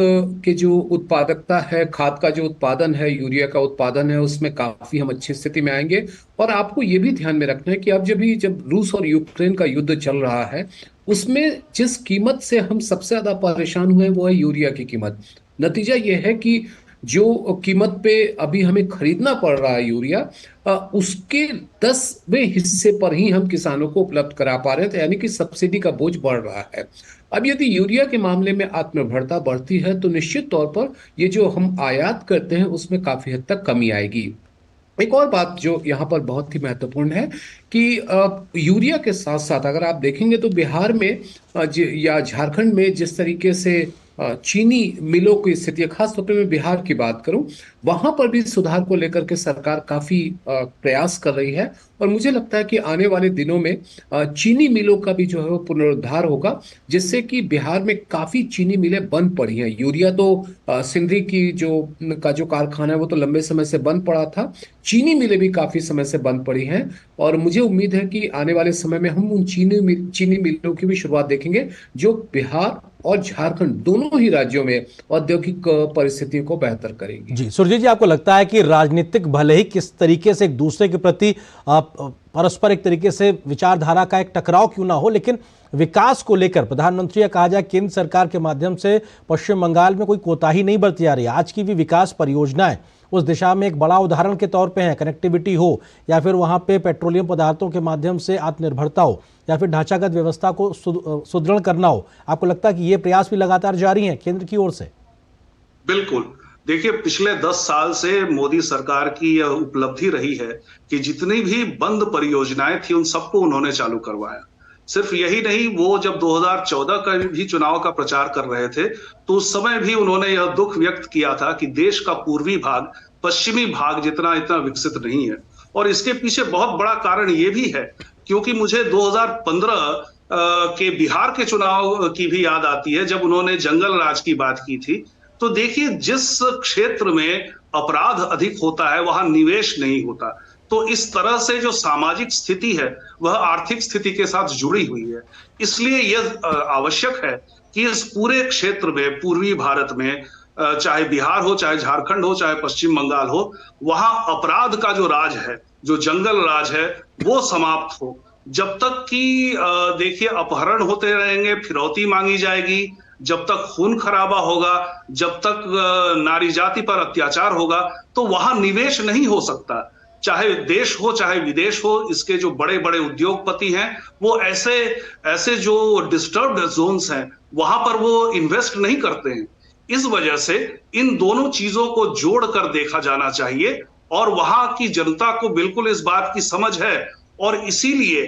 के जो उत्पादकता है, खाद का जो उत्पादन है, यूरिया का उत्पादन है, उसमें काफी हम अच्छी स्थिति में आएंगे। और आपको ये भी ध्यान में रखना है कि अब जब रूस और यूक्रेन का युद्ध चल रहा है, उसमें जिस कीमत से हम सबसे ज्यादा परेशान हुए वो है यूरिया की कीमत। नतीजा यह है कि जो कीमत पे अभी हमें खरीदना पड़ रहा है यूरिया, उसके 10वें हिस्से पर ही हम किसानों को उपलब्ध करा पा रहे थे, यानी कि सब्सिडी का बोझ बढ़ रहा है। अब यदि यूरिया के मामले में आत्मनिर्भरता बढ़ती है तो निश्चित तौर पर ये जो हम आयात करते हैं उसमें काफी हद तक कमी आएगी। एक और बात जो यहाँ पर बहुत ही महत्वपूर्ण है कि यूरिया के साथ साथ अगर आप देखेंगे तो बिहार में या झारखंड में जिस तरीके से चीनी मिलों की स्थिति है, खासतौर पर मैं बिहार की बात करूं, वहां पर भी सुधार को लेकर के सरकार काफी प्रयास कर रही है। और मुझे लगता है कि आने वाले दिनों में चीनी मिलों का भी जो है वो पुनरुद्धार होगा, जिससे कि बिहार में काफी चीनी मिलें बंद पड़ी हैं। यूरिया तो सिंदरी की जो कारखाना है वो तो लंबे समय से बंद पड़ा था, चीनी मिलें भी काफी समय से बंद पड़ी हैं। और मुझे उम्मीद है कि आने वाले समय में हम उन चीनी मिलों की भी शुरुआत देखेंगे, जो बिहार और झारखंड दोनों ही राज्यों में औद्योगिक परिस्थितियों को बेहतर करेगी। जी सुरजीत जी, आपको लगता है कि राजनीतिक भले ही किस तरीके से एक दूसरे के प्रति परस्पर एक तरीके से विचारधारा का एक टकराव क्यों ना हो, लेकिन विकास को लेकर प्रधानमंत्री या कहा जाए केंद्र सरकार के माध्यम से पश्चिम बंगाल में कोई कोताही नहीं बरती जा रही। आज की भी विकास परियोजनाएं उस दिशा में एक बड़ा उदाहरण के तौर पे है, कनेक्टिविटी हो या फिर वहां पे पेट्रोलियम पदार्थों के माध्यम से आत्मनिर्भरता हो या फिर ढांचागत व्यवस्था को सुदृढ़ करना हो। आपको लगता है कि ये प्रयास भी लगातार जारी हैं केंद्र की ओर से? बिल्कुल। देखिए, पिछले 10 साल से मोदी सरकार की यह उपलब्धि रही है कि जितनी भी बंद परियोजनाएं थी उन सबको उन्होंने चालू करवाया। सिर्फ यही नहीं, वो जब 2014 का भी चुनाव का प्रचार कर रहे थे तो उस समय भी उन्होंने यह दुख व्यक्त किया था कि देश का पूर्वी भाग पश्चिमी भाग इतना विकसित नहीं है। और इसके पीछे बहुत बड़ा कारण ये भी है, क्योंकि मुझे 2015 के बिहार के चुनाव की भी याद आती है, जब उन्होंने जंगल राज की बात की थी। तो देखिए, जिस क्षेत्र में अपराध अधिक होता है वहां निवेश नहीं होता, तो इस तरह से जो सामाजिक स्थिति है वह आर्थिक स्थिति के साथ जुड़ी हुई है। इसलिए यह आवश्यक है कि इस पूरे क्षेत्र में, पूर्वी भारत में, चाहे बिहार हो, चाहे झारखंड हो, चाहे पश्चिम बंगाल हो, वहां अपराध का जो राज है, जो जंगल राज है, वो समाप्त हो। जब तक कि देखिए अपहरण होते रहेंगे, फिरौती मांगी जाएगी, जब तक खून खराबा होगा, जब तक नारी जाति पर अत्याचार होगा, तो वहां निवेश नहीं हो सकता। चाहे देश हो चाहे विदेश हो, इसके जो बड़े बड़े उद्योगपति हैं वो ऐसे जो डिस्टर्ब्ड जोन्स हैं वहां पर वो इन्वेस्ट नहीं करते हैं। इस वजह से इन दोनों चीजों को जोड़कर देखा जाना चाहिए और वहां की जनता को बिल्कुल इस बात की समझ है। और इसीलिए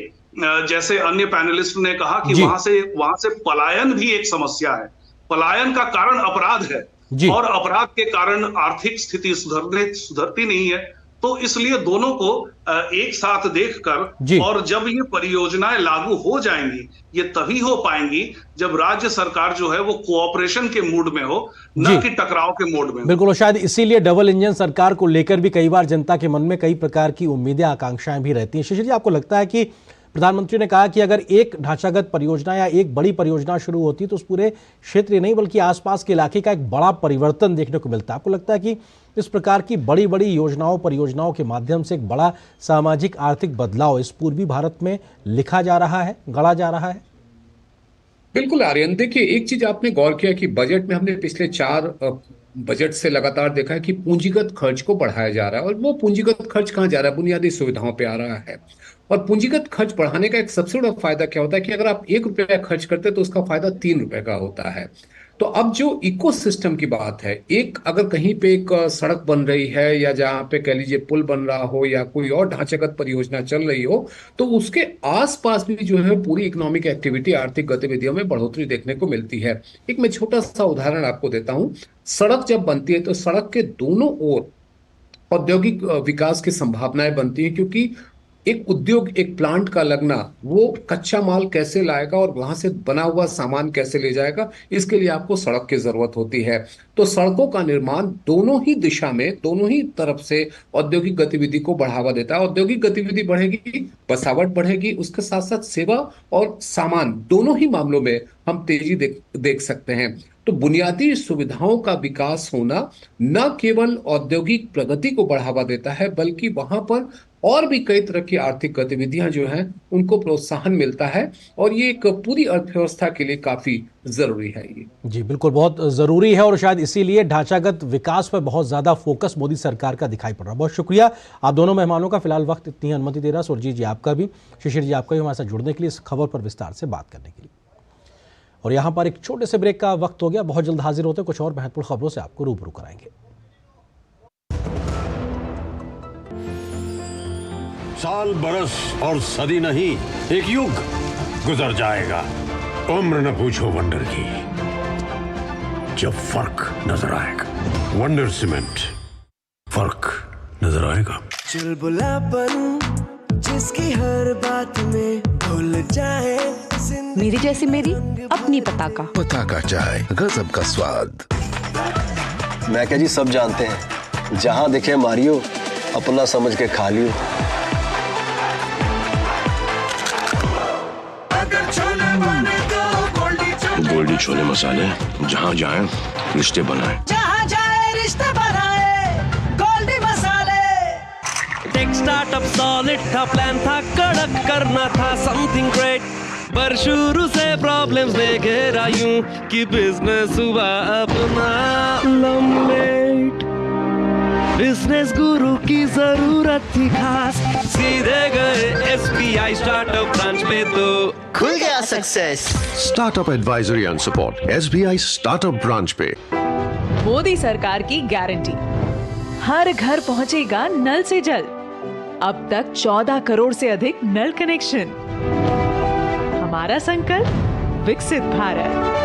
जैसे अन्य पैनलिस्ट ने कहा कि वहां से पलायन भी एक समस्या है। पलायन का कारण अपराध है और अपराध के कारण आर्थिक स्थिति सुधरती नहीं है। तो इसलिए दोनों को एक साथ देखकर, और जब ये परियोजनाएं लागू हो जाएंगी, ये तभी हो पाएंगी जब राज्य सरकार जो है वो कोऑपरेशन के मूड में हो, न कि टकराव के मूड में। बिल्कुल, और शायद इसीलिए डबल इंजन सरकार को लेकर भी कई बार जनता के मन में कई प्रकार की उम्मीदें, आकांक्षाएं भी रहती हैं। शिशिर जी, आपको लगता है कि प्रधानमंत्री ने कहा कि अगर एक ढांचागत परियोजना या एक बड़ी परियोजना शुरू होती तो उस पूरे क्षेत्र नहीं बल्कि आसपास के इलाके का एक बड़ा परिवर्तन देखने को मिलता है? आपको लगता है कि इस प्रकार की बड़ी बड़ी योजनाओं परियोजनाओं के माध्यम से एक बड़ा सामाजिक आर्थिक बदलाव इस पूर्वी भारत में लिखा जा रहा है, गढ़ा जा रहा है? बिल्कुल आर्यन, देखिए एक चीज आपने गौर किया कि बजट में हमने पिछले 4 बजट से लगातार देखा है कि पूंजीगत खर्च को बढ़ाया जा रहा है। और वो पूंजीगत खर्च कहाँ जा रहा है? बुनियादी सुविधाओं पे आ रहा है। और पूंजीगत खर्च बढ़ाने का एक सबसे बड़ा फायदा क्या होता है कि अगर आप 1 रुपया खर्च करते हैं तो उसका फायदा 3 रुपए का होता है। तो अब जो इकोसिस्टम की बात है, एक अगर कहीं पे एक सड़क बन रही है या जहाँ पे कह लीजिए पुल बन रहा हो या कोई और ढांचागत परियोजना चल रही हो, तो उसके आसपास भी जो है पूरी इकोनॉमिक एक्टिविटी, आर्थिक गतिविधियों में बढ़ोतरी देखने को मिलती है। एक मैं छोटा सा उदाहरण आपको देता हूँ। सड़क जब बनती है तो सड़क के दोनों ओर औद्योगिक विकास की संभावनाएं बनती है, क्योंकि एक उद्योग, एक प्लांट का लगना, वो कच्चा माल कैसे लाएगा और वहां से बना हुआ सामान कैसे ले जाएगा, इसके लिए आपको सड़क की जरूरत होती है। तो सड़कों का निर्माण दोनों ही दिशा में, दोनों ही तरफ से औद्योगिक गतिविधि को बढ़ावा देता है। औद्योगिक गतिविधि बढ़ेगी, बसावट बढ़ेगी, उसके साथ साथ सेवा और सामान दोनों ही मामलों में हम तेजी देख सकते हैं। तो बुनियादी सुविधाओं का विकास होना न केवल औद्योगिक प्रगति को बढ़ावा देता है, बल्कि वहां पर और भी कई तरह की आर्थिक गतिविधियां जो हैं उनको प्रोत्साहन मिलता है। और ये एक पूरी अर्थव्यवस्था के लिए काफी जरूरी है। ये जी बिल्कुल बहुत जरूरी है और शायद इसीलिए ढांचागत विकास पर बहुत ज्यादा फोकस मोदी सरकार का दिखाई पड़ रहा है। बहुत शुक्रिया आप दोनों मेहमानों का, फिलहाल वक्त इतनी अनुमति दे रहा। सुरजीत जी आपका भी, शिशिर जी आपका भी हमारे साथ जुड़ने के लिए, इस खबर पर विस्तार से बात करने के लिए। और यहाँ पर एक छोटे से ब्रेक का वक्त हो गया, बहुत जल्द हाजिर होते कुछ और महत्वपूर्ण खबरों से आपको रूबरू कराएंगे। साल, बरस और सदी नहीं, एक युग गुजर जाएगा। उम्र न पूछो वंडर की, जब फर्क नजर आएगा। वंडर सीमेंट, फर्क नजर आएगा। चुलबुलापन जिसकी हर बात में भूल जाए, मेरी जैसी मेरी अपनी पताका चाय, गजब का स्वाद। मैं क्या जी, सब जानते हैं, जहां दिखे मारियो, अपना समझ के खा लियो। गोल्डी छोले मसाले, जहां जाए रिश्ते बनाए, जहां जाए रिश्ते बनाए, गोल्डी मसाले। टेक स्टार्टअप सॉलिड था, प्लान था कड़क, करना था समथिंग ग्रेट, पर शुरू से प्रॉब्लम्स ने घेरा यूं कि बिजनेस हुआ अपना लम्बेट। बिजनेस गुरु की जरूरत थी खास, सीधे गए SBI स्टार्टअप ब्रांच पे तो खुल गया success. Startup advisory and support SBI startup branch पे। मोदी सरकार की गारंटी, हर घर पहुंचेगा नल से जल। अब तक 14 करोड़ से अधिक नल कनेक्शन। हमारा संकल्प, विकसित भारत।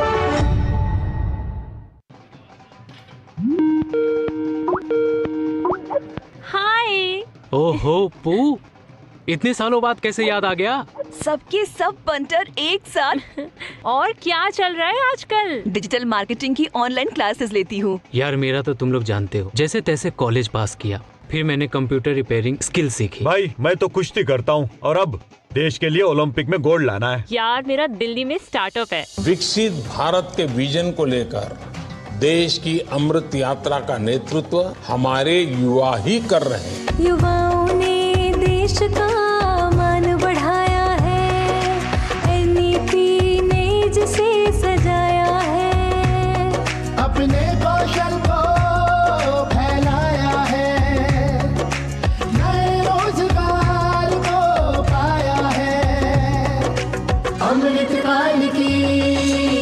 हाय। ओहो पू, इतने सालों बाद कैसे याद आ गया? सबके सब बंटर एक साथ। और क्या चल रहा है आजकल? डिजिटल मार्केटिंग की ऑनलाइन क्लासेस लेती हूँ। यार मेरा तो तुम लोग जानते हो, जैसे तैसे कॉलेज पास किया, फिर मैंने कंप्यूटर रिपेयरिंग स्किल सीखी। भाई मैं तो कुश्ती करता हूँ और अब देश के लिए ओलंपिक में गोल्ड लाना है। यार मेरा दिल्ली में स्टार्टअप है। विकसित भारत के विजन को लेकर देश की अमृत यात्रा का नेतृत्व हमारे युवा ही कर रहे हैं। युवाओं ने देश का मान बढ़ाया है, NEP ने जिसे सजाया है, अपने कौशल को फैलाया है, नए रोजगार को पाया है, अमृत काल की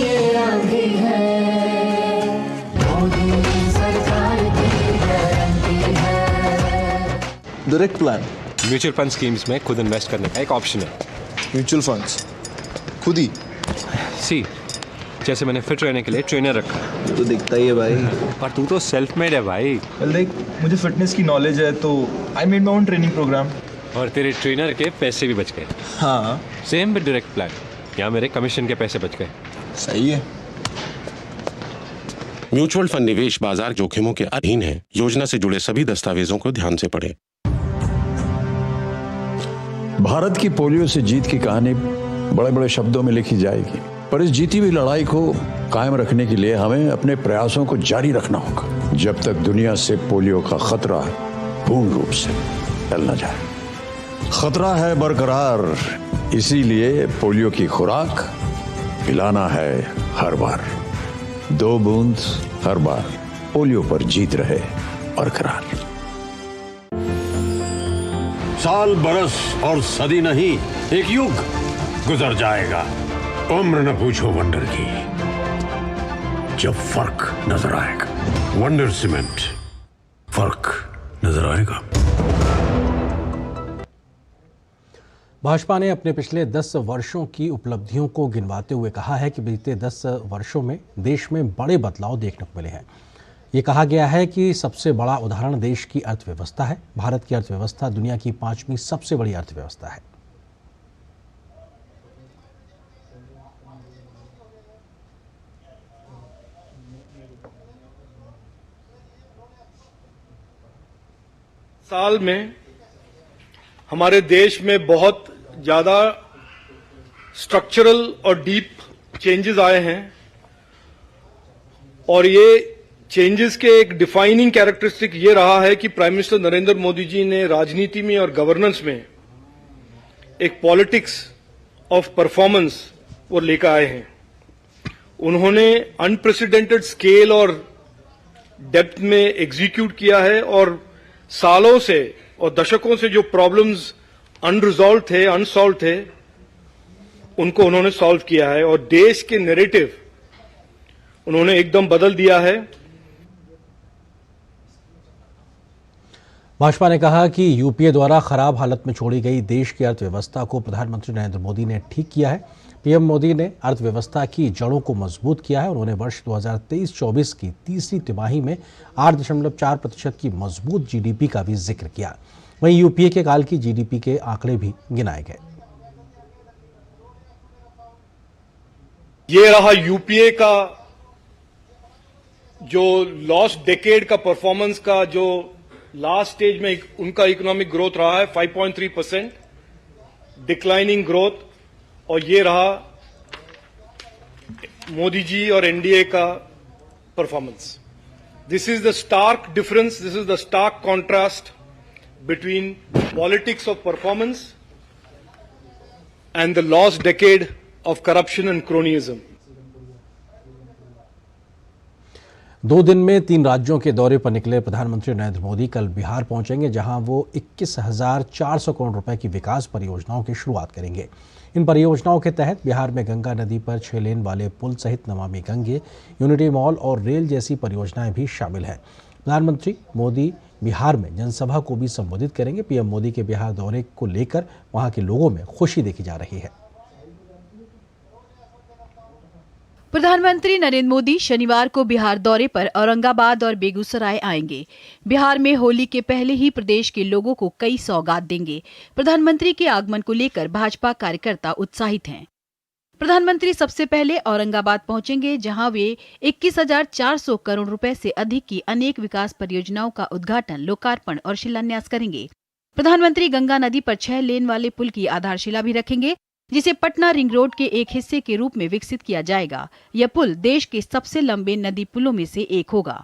ये आंधी है, मोदी सरकार की गारंटी है। Direct plan mutual fund schemes में खुद इन्वेस्ट करने का एक ऑप्शन है। म्यूचुअल फंड्स खुद ही सी, जैसे मैंने फिट रहने के लिए ट्रेनर रखा है। तो दिखता ही है भाई। पर तू तो सेल्फ मेड है भाई। देख, मुझे फिटनेस की नॉलेज है तो I made my own training program. और तेरे ट्रेनर के पैसे भी बच गए। हाँ, सेम विद डायरेक्ट प्लान, यहाँ मेरे कमीशन के पैसे बच गए। सही है। म्यूचुअल फंड निवेश बाजार जोखिमों के अधीन है। योजना से जुड़े सभी दस्तावेजों को ध्यान से पढ़ें। भारत की पोलियो से जीत की कहानी बड़े बड़े शब्दों में लिखी जाएगी, पर इस जीती हुई लड़ाई को कायम रखने के लिए हमें अपने प्रयासों को जारी रखना होगा, जब तक दुनिया से पोलियो का खतरा पूर्ण रूप से टल न जाए। खतरा है बरकरार, इसीलिए पोलियो की खुराक पिलाना है हर बार। 2 बूंद हर बार, पोलियो पर जीत रहे बरकरार। साल बरस और सदी नहीं, एक युग गुजर जाएगा, उम्र न पूछो वंडर की, जब फर्क नजर आएगा। वंडर सीमेंट, फर्क नजर आएगा। भाजपा ने अपने पिछले 10 वर्षों की उपलब्धियों को गिनवाते हुए कहा है कि बीते 10 वर्षों में देश में बड़े बदलाव देखने को मिले हैं। ये कहा गया है कि सबसे बड़ा उदाहरण देश की अर्थव्यवस्था है। भारत की अर्थव्यवस्था दुनिया की 5वीं सबसे बड़ी अर्थव्यवस्था है। साल में हमारे देश में बहुत ज्यादा स्ट्रक्चरल और डीप चेंजेस आए हैं और ये चेंजेस के एक डिफाइनिंग कैरेक्टरिस्टिक ये रहा है कि प्राइम मिनिस्टर नरेंद्र मोदी जी ने राजनीति में और गवर्नेंस में एक पॉलिटिक्स ऑफ परफॉर्मेंस वो लेकर आए हैं। उन्होंने अनप्रेसिडेंटेड स्केल और डेप्थ में एग्जीक्यूट किया है और सालों से और दशकों से जो प्रॉब्लम्स अनरिजॉल्व थे, अनसॉल्व थे, उनको उन्होंने सॉल्व किया है और देश के नैरेटिव उन्होंने एकदम बदल दिया है। भाजपा ने कहा कि यूपीए द्वारा खराब हालत में छोड़ी गई देश की अर्थव्यवस्था को प्रधानमंत्री नरेंद्र मोदी ने ठीक किया है। पीएम मोदी ने अर्थव्यवस्था की जड़ों को मजबूत किया है। उन्होंने वर्ष 2023-24 की तीसरी तिमाही में 8.4% की मजबूत जीडीपी का भी जिक्र किया। वहीं यूपीए के काल की जीडीपी के आंकड़े भी गिनाए गए। ये रहा यूपीए का जो लास्ट डेकेड का परफॉर्मेंस का जो लास्ट स्टेज में उनका इकोनॉमिक ग्रोथ रहा है 5.3%, डिक्लाइनिंग ग्रोथ। और ये रहा मोदी जी और एनडीए का performance. This is the stark difference, this is the stark contrast between politics of performance and the lost decade of corruption and cronyism. 2 दिन में 3 राज्यों के दौरे पर निकले प्रधानमंत्री नरेंद्र मोदी कल बिहार पहुंचेंगे, जहां वो 21,400 करोड़ रुपए की विकास परियोजनाओं की शुरुआत करेंगे। इन परियोजनाओं के तहत बिहार में गंगा नदी पर 6 लेन वाले पुल सहित नमामि गंगे, यूनिटी मॉल और रेल जैसी परियोजनाएं भी शामिल हैं। प्रधानमंत्री मोदी बिहार में जनसभा को भी संबोधित करेंगे। पीएम मोदी के बिहार दौरे को लेकर वहां के लोगों में खुशी देखी जा रही है। प्रधानमंत्री नरेंद्र मोदी शनिवार को बिहार दौरे पर औरंगाबाद और बेगूसराय आएंगे। बिहार में होली के पहले ही प्रदेश के लोगों को कई सौगात देंगे। प्रधानमंत्री के आगमन को लेकर भाजपा कार्यकर्ता उत्साहित हैं। प्रधानमंत्री सबसे पहले औरंगाबाद पहुंचेंगे, जहां वे 21,400 करोड़ रुपए से अधिक की अनेक विकास परियोजनाओं का उद्घाटन, लोकार्पण और शिलान्यास करेंगे। प्रधानमंत्री गंगा नदी पर 6 लेन वाले पुल की आधारशिला भी रखेंगे, जिसे पटना रिंग रोड के एक हिस्से के रूप में विकसित किया जाएगा। यह पुल देश के सबसे लंबे नदी पुलों में से एक होगा।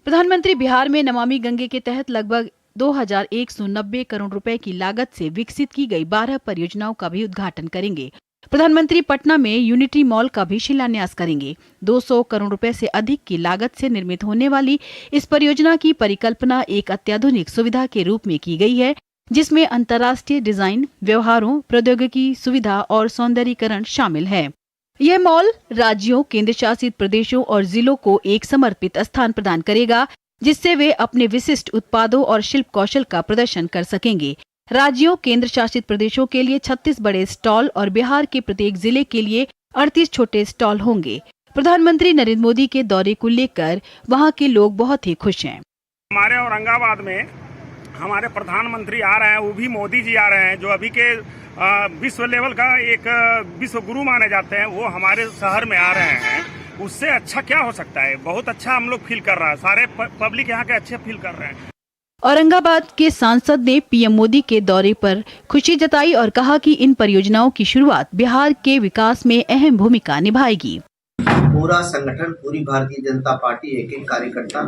प्रधानमंत्री बिहार में नमामि गंगे के तहत लगभग 2,190 करोड़ रुपए की लागत से विकसित की गई 12 परियोजनाओं का भी उद्घाटन करेंगे। प्रधानमंत्री पटना में यूनिटी मॉल का भी शिलान्यास करेंगे। 200 करोड़ रुपए से अधिक की लागत से निर्मित होने वाली इस परियोजना की परिकल्पना एक अत्याधुनिक सुविधा के रूप में की गई है, जिसमें अंतर्राष्ट्रीय डिजाइन, व्यवहारों, प्रौद्योगिकी, सुविधा और सौंदर्यीकरण शामिल है। यह मॉल राज्यों, केंद्र शासित प्रदेशों और जिलों को एक समर्पित स्थान प्रदान करेगा, जिससे वे अपने विशिष्ट उत्पादों और शिल्प कौशल का प्रदर्शन कर सकेंगे। राज्यों, केंद्र शासित प्रदेशों के लिए 36 बड़े स्टॉल और बिहार के प्रत्येक जिले के लिए 38 छोटे स्टॉल होंगे। प्रधानमंत्री नरेंद्र मोदी के दौरे को लेकर वहां के लोग बहुत ही खुश हैं। हमारे औरंगाबाद में हमारे प्रधानमंत्री आ रहे हैं, वो भी मोदी जी आ रहे हैं, जो अभी के विश्व लेवल का एक विश्व गुरु माने जाते हैं, वो हमारे शहर में आ रहे हैं। उससे अच्छा क्या हो सकता है? बहुत अच्छा हम लोग फील कर रहा है, सारे पब्लिक यहाँ के अच्छे फील कर रहे हैं। औरंगाबाद के सांसद ने पीएम मोदी के दौरे पर खुशी जताई और कहा कि इन परियोजनाओं की शुरुआत बिहार के विकास में अहम भूमिका निभाएगी। पूरा संगठन, पूरी भारतीय जनता पार्टी, एक एक कार्यकर्ता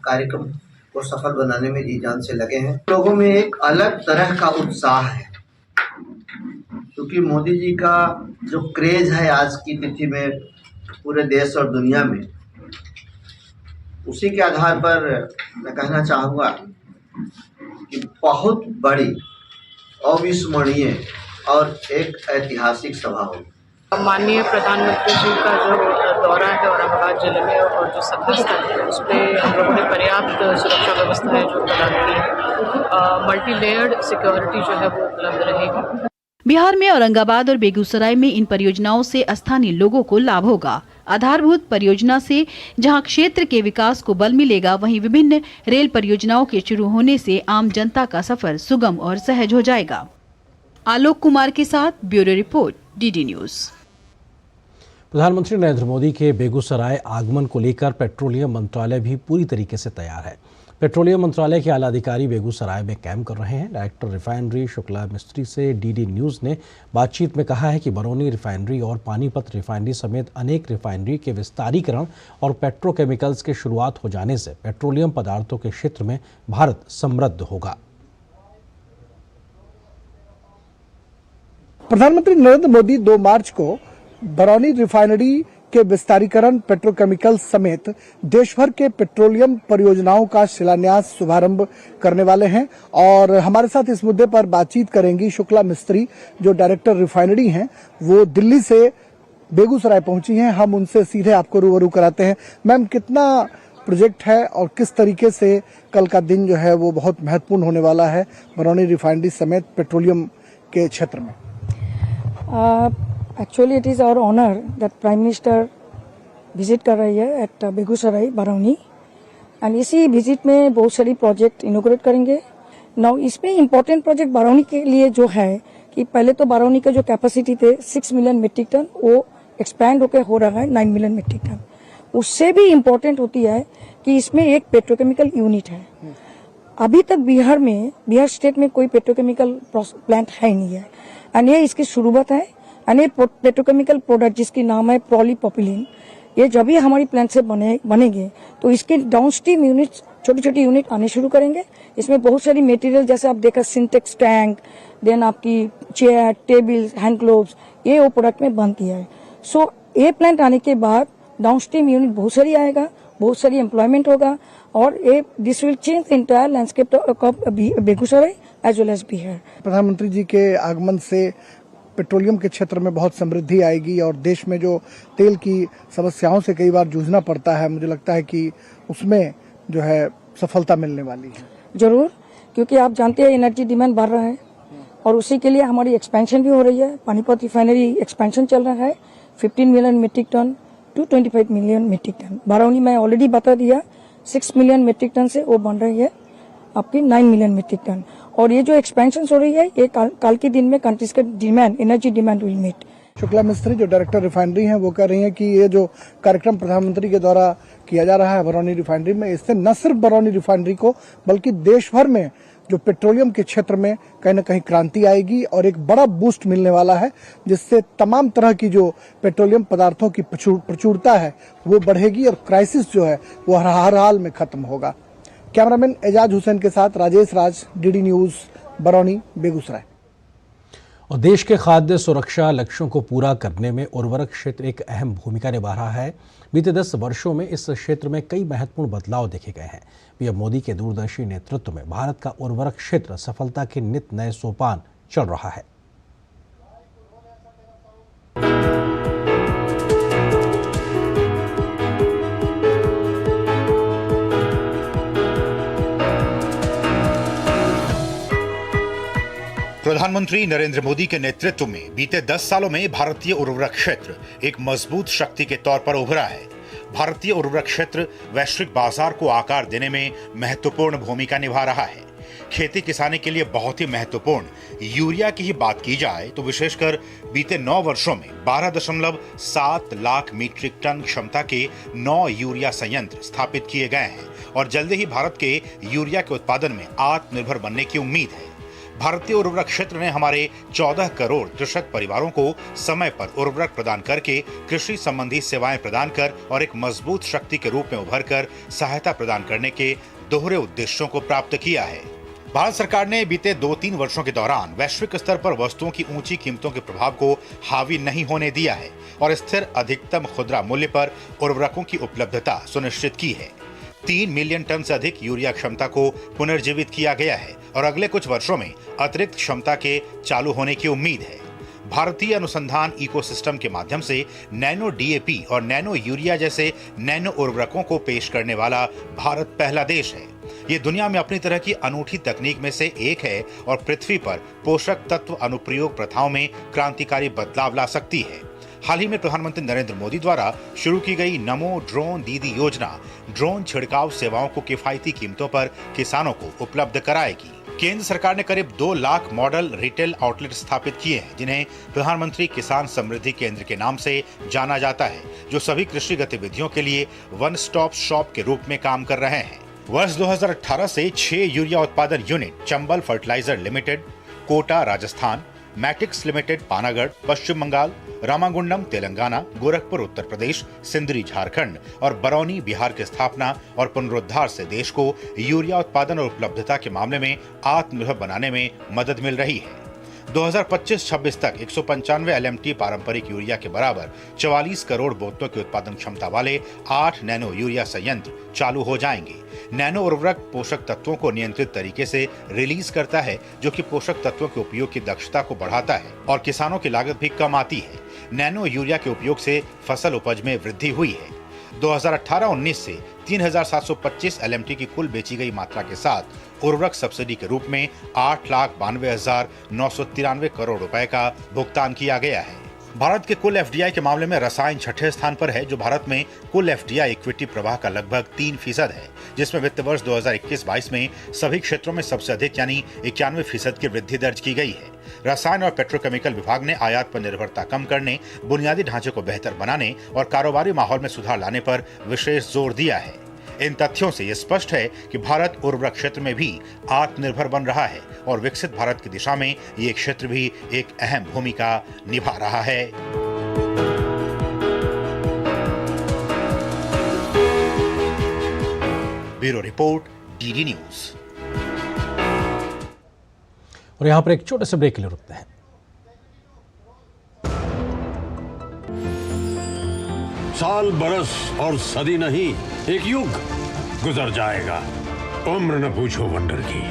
कार्यक्रम को सफल बनाने में जी जान से लगे हैं। लोगों में एक अलग तरह का उत्साह है, क्योंकि मोदी जी का जो क्रेज है आज की तिथि में पूरे देश और दुनिया में, उसी के आधार पर मैं कहना चाहूँगा कि बहुत बड़ी, अविस्मरणीय और एक ऐतिहासिक सभा होगी। माननीय प्रधानमंत्री जी का जो दौरा है औरंगाबाद जिले में और जो सभा स्थल है, उस पर हम लोगों ने पर्याप्त सुरक्षा व्यवस्थाएं जो प्रदान की है। मल्टी लेयर्ड सिक्योरिटी जो है वो उपलब्ध रहेगी। बिहार में औरंगाबाद और बेगूसराय में इन परियोजनाओं से स्थानीय लोगों को लाभ होगा। आधारभूत परियोजना से जहां क्षेत्र के विकास को बल मिलेगा, वहीं विभिन्न रेल परियोजनाओं के शुरू होने से आम जनता का सफर सुगम और सहज हो जाएगा। आलोक कुमार के साथ ब्यूरो रिपोर्ट, डीडी न्यूज। प्रधानमंत्री नरेंद्र मोदी के बेगूसराय आगमन को लेकर पेट्रोलियम मंत्रालय भी पूरी तरीके से तैयार है। पेट्रोलियम मंत्रालय के आला अधिकारी बेगूसराय में कैंप कर रहे हैं। डायरेक्टर रिफाइनरी शुक्ला मिस्त्री से डीडी न्यूज़ ने बातचीत में कहा है कि बरौनी रिफाइनरी और पानीपत रिफाइनरी समेत अनेक रिफाइनरी के विस्तारीकरण और पेट्रोकेमिकल्स के शुरुआत हो जाने से पेट्रोलियम पदार्थों के क्षेत्र में भारत समृद्ध होगा। प्रधानमंत्री नरेंद्र मोदी 2 मार्च को बरौनी रिफाइनरी के विस्तारीकरण, पेट्रोकेमिकल समेत देश भर के पेट्रोलियम परियोजनाओं का शिलान्यास, शुभारंभ करने वाले हैं। और हमारे साथ इस मुद्दे पर बातचीत करेंगी शुक्ला मिस्त्री, जो डायरेक्टर रिफाइनरी हैं। वो दिल्ली से बेगूसराय पहुंची हैं। हम उनसे सीधे आपको रूबरू कराते हैं। मैम, कितना प्रोजेक्ट है और किस तरीके से कल का दिन जो है वो बहुत महत्वपूर्ण होने वाला है बरौनी रिफाइनरी समेत पेट्रोलियम के क्षेत्र में? Actually, it is our honor that Prime Minister visit कर रही है at बेगूसराय बरौनी, and इसी विजिट में बहुत सारी प्रोजेक्ट इनोग्रेट करेंगे। नाउ इसमें इम्पोर्टेंट प्रोजेक्ट बरौनी के लिए जो है कि पहले तो बरौनी का जो कैपेसिटी थे 6 मिलियन मीट्रिक टन, वो एक्सपैंड होकर हो रहा है 9 मिलियन मीट्रिक टन। उससे भी इम्पोर्टेंट होती है कि इसमें एक पेट्रोकेमिकल यूनिट है। अभी तक बिहार स्टेट में कोई पेट्रोकेमिकल प्लांट है नहीं है, एंड ये इसकी शुरुआत है। एंड ये पेट्रोकेमिकल प्रोडक्ट जिसकी नाम है पॉलीप्रोपिलीन, ये जब भी हमारी प्लांट से बनेंगे तो इसके डाउनस्ट्रीम यूनिट्स, छोटी छोटी यूनिट आने शुरू करेंगे। इसमें बहुत सारी मटेरियल जैसे आप देखा सिंटेक्स टैंक, देन आपकी चेयर, टेबल, हैंड ग्लोव्स, ये वो प्रोडक्ट में बनती है। सो ये प्लांट आने के बाद डाउनस्ट्रीम यूनिट बहुत सारी आएगा, बहुत सारी एम्प्लॉयमेंट होगा, और ये this will change the entire landscape of Begusarai as well as Bihar. प्रधानमंत्री जी के आगमन से पेट्रोलियम के क्षेत्र में बहुत समृद्धि आएगी और देश में जो तेल की समस्याओं से कई बार जूझना पड़ता है, मुझे लगता है कि उसमें जो है सफलता मिलने वाली है। जरूर, क्योंकि आप जानते हैं एनर्जी डिमांड बढ़ रहा है और उसी के लिए हमारी एक्सपेंशन भी हो रही है। पानीपत रिफाइनरी एक्सपेंशन चल रहा है 15 million metric ton to 25 million metric ton. Barauni में ऑलरेडी बता दिया 6 मिलियन मीट्रिक टन से वो बन रही है आपकी 9 मिलियन मीट्रिक टन। और ये जो एक्सपेंशन हो रही है ये काल के दिन में कंट्रीज का demand, energy demand will meet. Shukla Mistry जो डायरेक्टर रिफाइनरी हैं वो कह रही हैं कि ये जो कार्यक्रम प्रधानमंत्री के द्वारा किया जा रहा है बरौनी रिफाइनरी में, इससे न सिर्फ बरौनी रिफाइनरी को बल्कि देश भर में जो पेट्रोलियम के क्षेत्र में कहीं न कहीं क्रांति आएगी और एक बड़ा बूस्ट मिलने वाला है, जिससे तमाम तरह की जो पेट्रोलियम पदार्थों की प्रचुरता है वो बढ़ेगी और क्राइसिस जो है वो हर हाल में खत्म होगा। कैमरामैन एजाज हुसैन के साथ राजेश राज, डीडी न्यूज, बरौनी, बेगूसराय। और देश के खाद्य सुरक्षा लक्ष्यों को पूरा करने में उर्वरक क्षेत्र एक अहम भूमिका निभा रहा है। बीते 10 वर्षों में इस क्षेत्र में कई महत्वपूर्ण बदलाव देखे गए हैं। पीएम मोदी के दूरदर्शी नेतृत्व में भारत का उर्वरक क्षेत्र सफलता के नित नए सोपान चल रहा है। प्रधानमंत्री नरेंद्र मोदी के नेतृत्व में बीते 10 सालों में भारतीय उर्वरक क्षेत्र एक मजबूत शक्ति के तौर पर उभरा है। भारतीय उर्वरक क्षेत्र वैश्विक बाजार को आकार देने में महत्वपूर्ण भूमिका निभा रहा है। खेती किसानी के लिए बहुत ही महत्वपूर्ण यूरिया की ही बात की जाए तो विशेषकर बीते 9 वर्षों में 12.7 लाख मीट्रिक टन क्षमता के 9 यूरिया संयंत्र स्थापित किए गए हैं और जल्दी ही भारत के यूरिया के उत्पादन में आत्मनिर्भर बनने की उम्मीद है। भारतीय उर्वरक क्षेत्र ने हमारे 14 करोड़ कृषक परिवारों को समय पर उर्वरक प्रदान करके कृषि संबंधी सेवाएं प्रदान कर और एक मजबूत शक्ति के रूप में उभर कर सहायता प्रदान करने के दोहरे उद्देश्यों को प्राप्त किया है। भारत सरकार ने बीते 2-3 वर्षों के दौरान वैश्विक स्तर पर वस्तुओं की ऊंची कीमतों के प्रभाव को हावी नहीं होने दिया है और स्थिर अधिकतम खुदरा मूल्य पर उर्वरकों की उपलब्धता सुनिश्चित की है। 3 मिलियन टन से अधिक यूरिया क्षमता को पुनर्जीवित किया गया है और अगले कुछ वर्षों में अतिरिक्त क्षमता के चालू होने की उम्मीद है। भारतीय अनुसंधान इकोसिस्टम के माध्यम से नैनो डीएपी और नैनो यूरिया जैसे नैनो उर्वरकों को पेश करने वाला भारत पहला देश है। ये दुनिया में अपनी तरह की अनूठी तकनीक में से एक है और पृथ्वी पर पोषक तत्व अनुप्रयोग प्रथाओं में क्रांतिकारी बदलाव ला सकती है। हाल ही में प्रधानमंत्री नरेंद्र मोदी द्वारा शुरू की गई नमो ड्रोन दीदी योजना ड्रोन छिड़काव सेवाओं को किफायती कीमतों पर किसानों को उपलब्ध कराएगी। केंद्र सरकार ने करीब 2 लाख मॉडल रिटेल आउटलेट स्थापित किए हैं जिन्हें प्रधानमंत्री किसान समृद्धि केंद्र के नाम से जाना जाता है, जो सभी कृषि गतिविधियों के लिए वन स्टॉप शॉप के रूप में काम कर रहे हैं। वर्ष 2018 से 6 यूरिया उत्पादन unit Chambal fertiliser limited, Kota Rajasthan, Matix limited Panagarh Paschim Bangal, Ramagundam Telangana, Gorakhpur Uttar Pradesh, Sindri Jharkhand और बरौनी बिहार की स्थापना और पुनरुद्धार से देश को यूरिया उत्पादन और उपलब्धता के मामले में आत्मनिर्भर बनाने में मदद मिल रही है। 2025-26 तक 195 LMT पारंपरिक यूरिया के बराबर 44 करोड़ बोतलों की उत्पादन क्षमता वाले 8 नैनो यूरिया संयंत्र चालू हो जाएंगे। नैनो उर्वरक पोषक तत्वों को नियंत्रित तरीके से रिलीज करता है, जो कि पोषक तत्वों के उपयोग की दक्षता को बढ़ाता है और किसानों की लागत भी कम आती है। नैनो यूरिया के उपयोग से फसल उपज में वृद्धि हुई है। 2018-19 से 3,725 LMT की कुल बेची गई मात्रा के साथ उर्वरक सब्सिडी के रूप में 8,92,993 करोड़ रुपए का भुगतान किया गया है। भारत के कुल FDI के मामले में रसायन छठे स्थान पर है, जो भारत में कुल FDI इक्विटी प्रवाह का लगभग 3% है, जिसमें वित्त वर्ष 2021-22 में सभी क्षेत्रों में सबसे अधिक यानी 91% की वृद्धि दर्ज की गई है। रसायन और पेट्रोकेमिकल विभाग ने आयात पर निर्भरता कम करने, बुनियादी ढांचे को बेहतर बनाने और कारोबारी माहौल में सुधार लाने पर विशेष जोर दिया है। इन तथ्यों से यह स्पष्ट है कि भारत उर्वरक क्षेत्र में भी आत्मनिर्भर बन रहा है और विकसित भारत की दिशा में ये क्षेत्र भी एक अहम भूमिका निभा रहा है। Bureau report, DD news. और यहां पर एक छोटे से ब्रेक के लिए रुकते हैं। साल बरस और सदी नहीं, एक युग गुजर जाएगा। उम्र न पूछो वंडर की,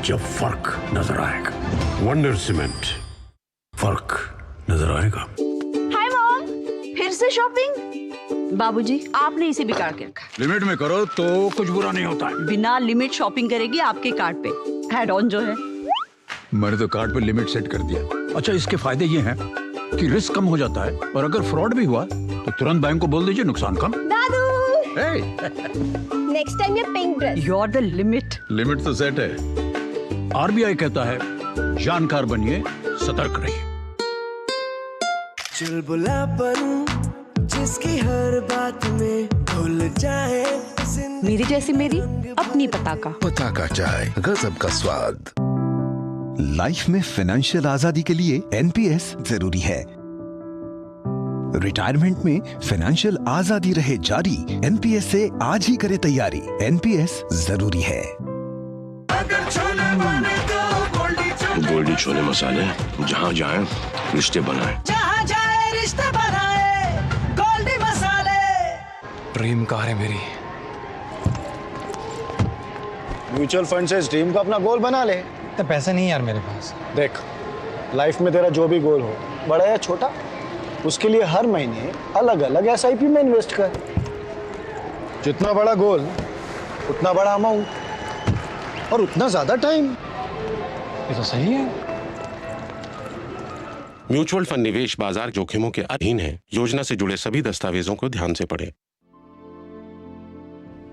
जब फर्क नजर आएगा। वंडर सीमेंट, फर्क नजर आएगा। हाय मॉम, फिर से शॉपिंग? बाबूजी, आपने इसे बिगाड़ के रखा। लिमिट में करो तो कुछ बुरा नहीं होता है। बिना लिमिट शॉपिंग करेगी आपके कार्ड पे ऐड ऑन जो है। मैंने तो कार्ड पे लिमिट सेट कर दिया। अच्छा, इसके फायदे ये हैं कि रिस्क कम हो जाता है और अगर फ्रॉड भी हुआ तो तुरंत बैंक को बोल दीजिए, नुकसान कम। दादू, नेक्स्ट टाइम ये pink dress. You are the limit. Limit तो सेट है। RBI कहता है जानकार बनिए, सतर्क रहिए। चुलबुला बनूं जिसकी हर बात में भूल जाए। मेरी जैसी मेरी अपनी पताका चाय, गजब का स्वाद। लाइफ में फाइनेंशियल आजादी के लिए NPS जरूरी है। रिटायरमेंट में फाइनेंशियल आजादी रहे जारी, NPS से आज ही करे तैयारी। NPS जरूरी है। अगर छोले बने तो गोल्डी छोले मसाले, जहाँ जाए रिश्ते बनाए, जहाँ जाए रिश्ते बनाए, गोल्डी मसाले। प्रेम कार है मेरी। म्यूचुअल फंड से इस ड्रीम को अपना गोल बना ले। तो पैसे नहीं यार मेरे पास। देख, लाइफ में तेरा जो भी गोल हो, बड़ा या छोटा, उसके लिए हर महीने अलग अलग SIP में इन्वेस्ट कर। जितना बड़ा गोल उतना बड़ा अमाउंट और उतना ज्यादा टाइम। ये तो सही है। म्यूचुअल फंड निवेश बाजार जोखिमों के अधीन है। योजना से जुड़े सभी दस्तावेजों को ध्यान से पढ़ें।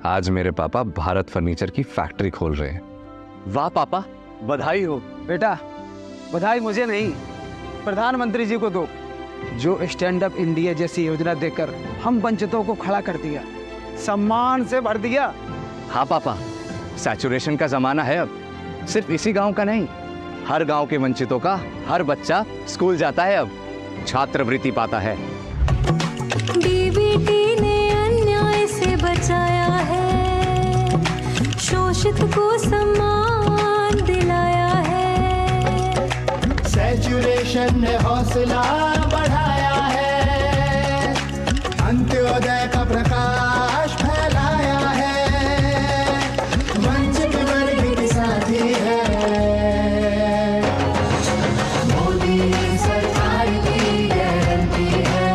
आज मेरे पापा भारत फर्नीचर की फैक्ट्री खोल रहे हैं। वाह पापा, बधाई हो। बेटा, बधाई मुझे नहीं, प्रधानमंत्री जी को दो, जो स्टैंड अप इंडिया जैसी योजना देकर हम वंचितों को खड़ा कर दिया, सम्मान से भर दिया। हाँ पापा, सैचुरेशन का जमाना है अब। सिर्फ इसी गांव का नहीं, हर गांव के वंचितों का हर बच्चा स्कूल जाता है, अब छात्रवृत्ति पाता है। DBT ने अन्याय से बचाया है, शोषित को सम्मान दिलाया है। सैचुरेशन ने हौसला बढ़ाया है, अंत्योदय का प्रकाश फैलाया है, वंचित वर्ग के साथी है। मोदी सरकार की गारंटी है।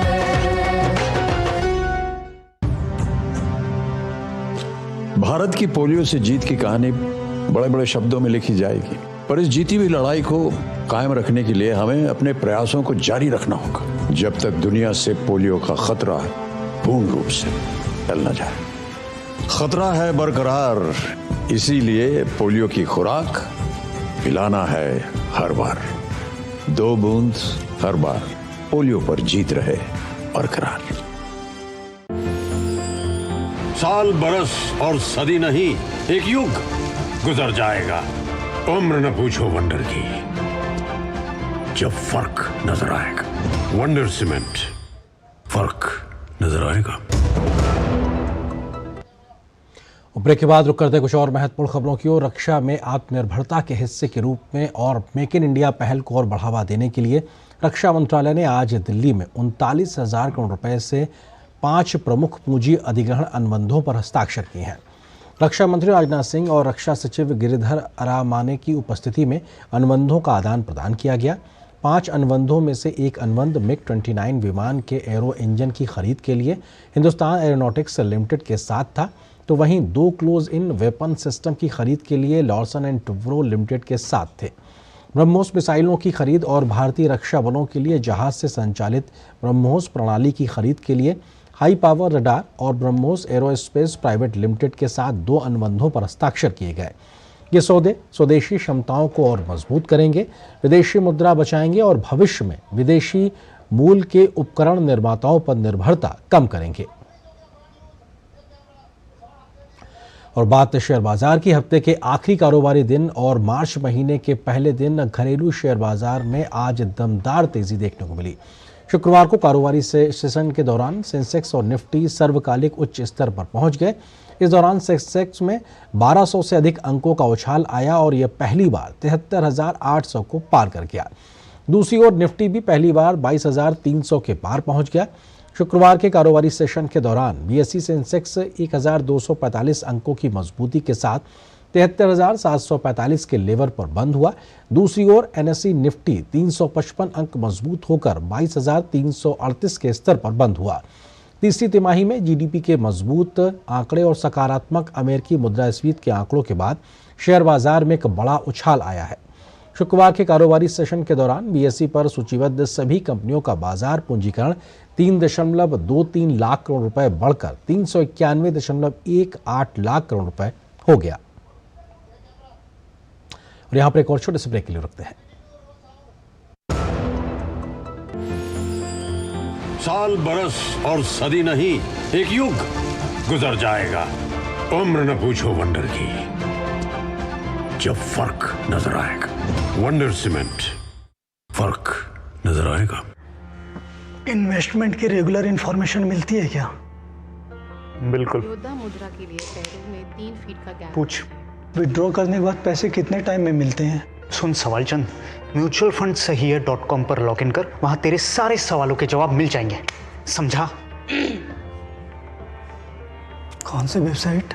भारत की पोलियो से जीत की कहानी बड़े बड़े शब्दों में लिखी जाएगी, पर इस जीती हुई लड़ाई को कायम रखने के लिए हमें अपने प्रयासों को जारी रखना होगा, जब तक दुनिया से पोलियो का खतरा पूर्ण रूप से टल न जाए। खतरा है बरकरार, इसीलिए पोलियो की खुराक पिलाना है हर बार। 2 बूंद हर बार, पोलियो पर जीत रहे बरकरार। साल बरस और सदी नहीं, एक युग गुजर जाएगा। उम्र न पूछो वंडर की, जब फर्क नजर आएगा। वंडर सीमेंट, फर्क नजर आएगा। ब्रेक के बाद रुक करते कुछ और महत्वपूर्ण खबरों की ओर। रक्षा में आत्मनिर्भरता के हिस्से के रूप में और मेक इन इंडिया पहल को और बढ़ावा देने के लिए रक्षा मंत्रालय ने आज दिल्ली में 39,000 करोड़ रुपए से 5 प्रमुख पूंजी अधिग्रहण अनुबंधों पर हस्ताक्षर किए हैं। रक्षा मंत्री राजनाथ सिंह और रक्षा सचिव गिरिधर अरामाने की उपस्थिति में अनुबंधों का आदान प्रदान किया गया। 5 अनुबंधों में से एक अनुबंध MiG-29 विमान के एरो इंजन की खरीद के लिए हिंदुस्तान एरोनॉटिक्स लिमिटेड के साथ था, तो वहीं 2 क्लोज इन वेपन सिस्टम की खरीद के लिए लॉर्सन एंड टुब्रो लिमिटेड के साथ थे। ब्रह्मोस मिसाइलों की खरीद और भारतीय रक्षा बलों के लिए जहाज से संचालित ब्रह्मोस प्रणाली की खरीद के लिए हाई पावर रडार और ब्रह्मोस एरोस्पेस प्राइवेट लिमिटेड के साथ 2 अनुबंधों पर हस्ताक्षर किए गए। ये सौदे स्वदेशी क्षमताओं को और मजबूत करेंगे, विदेशी मुद्रा बचाएंगे और भविष्य में विदेशी मूल के उपकरण निर्माताओं पर निर्भरता कम करेंगे। और बात शेयर बाजार की। हफ्ते के आखिरी कारोबारी दिन और मार्च महीने के पहले दिन घरेलू शेयर बाजार में आज दमदार तेजी देखने को मिली। शुक्रवार को कारोबारी सेशन के दौरान सेंसेक्स और निफ्टी सर्वकालिक उच्च स्तर पर पहुंच गए। इस दौरान सेंसेक्स में 1200 से अधिक अंकों का उछाल आया और यह पहली बार 73,800 को पार कर गया। दूसरी ओर निफ्टी भी पहली बार 22,300 के पार पहुंच गया। शुक्रवार के कारोबारी सेशन के दौरान बीएसई सेंसेक्स 1,245 अंकों की मजबूती के साथ 73,745 के लेवल पर बंद हुआ। दूसरी ओर एनएसई निफ्टी 355 अंक मजबूत होकर 22,338 के स्तर पर बंद हुआ। तीसरी तिमाही में जीडीपी के मजबूत आंकड़े और सकारात्मक अमेरिकी मुद्रास्फीति के आंकड़ों के बाद शेयर बाजार में एक बड़ा उछाल आया है। शुक्रवार के कारोबारी सेशन के दौरान बीएसई पर सूचीबद्ध सभी कंपनियों का बाजार पूंजीकरण 3.23 लाख करोड़ रुपए बढ़कर 391.18 लाख करोड़ रुपए हो गया। और यहां पर एक और छोटे से ब्रेक के लिए रुकते हैं। साल बरस और सदी नहीं, एक युग गुजर जाएगा। उम्र न पूछो वंडर की, जब फर्क नजर आएगा। वंडर सीमेंट, फर्क नजर आएगा। इन्वेस्टमेंट की रेगुलर इंफॉर्मेशन मिलती है क्या? बिल्कुल। योद्धा मुद्रा के लिए पैरों में 3 फीट का गैप। पूछ, विड्रॉ करने के बाद पैसे कितने टाइम में मिलते हैं? सुन सवाल चंद, म्यूचुअल फंड सही है .com पर लॉग इन कर, वहां तेरे सारे सवालों के जवाब मिल जाएंगे, समझा? कौन सी वेबसाइट?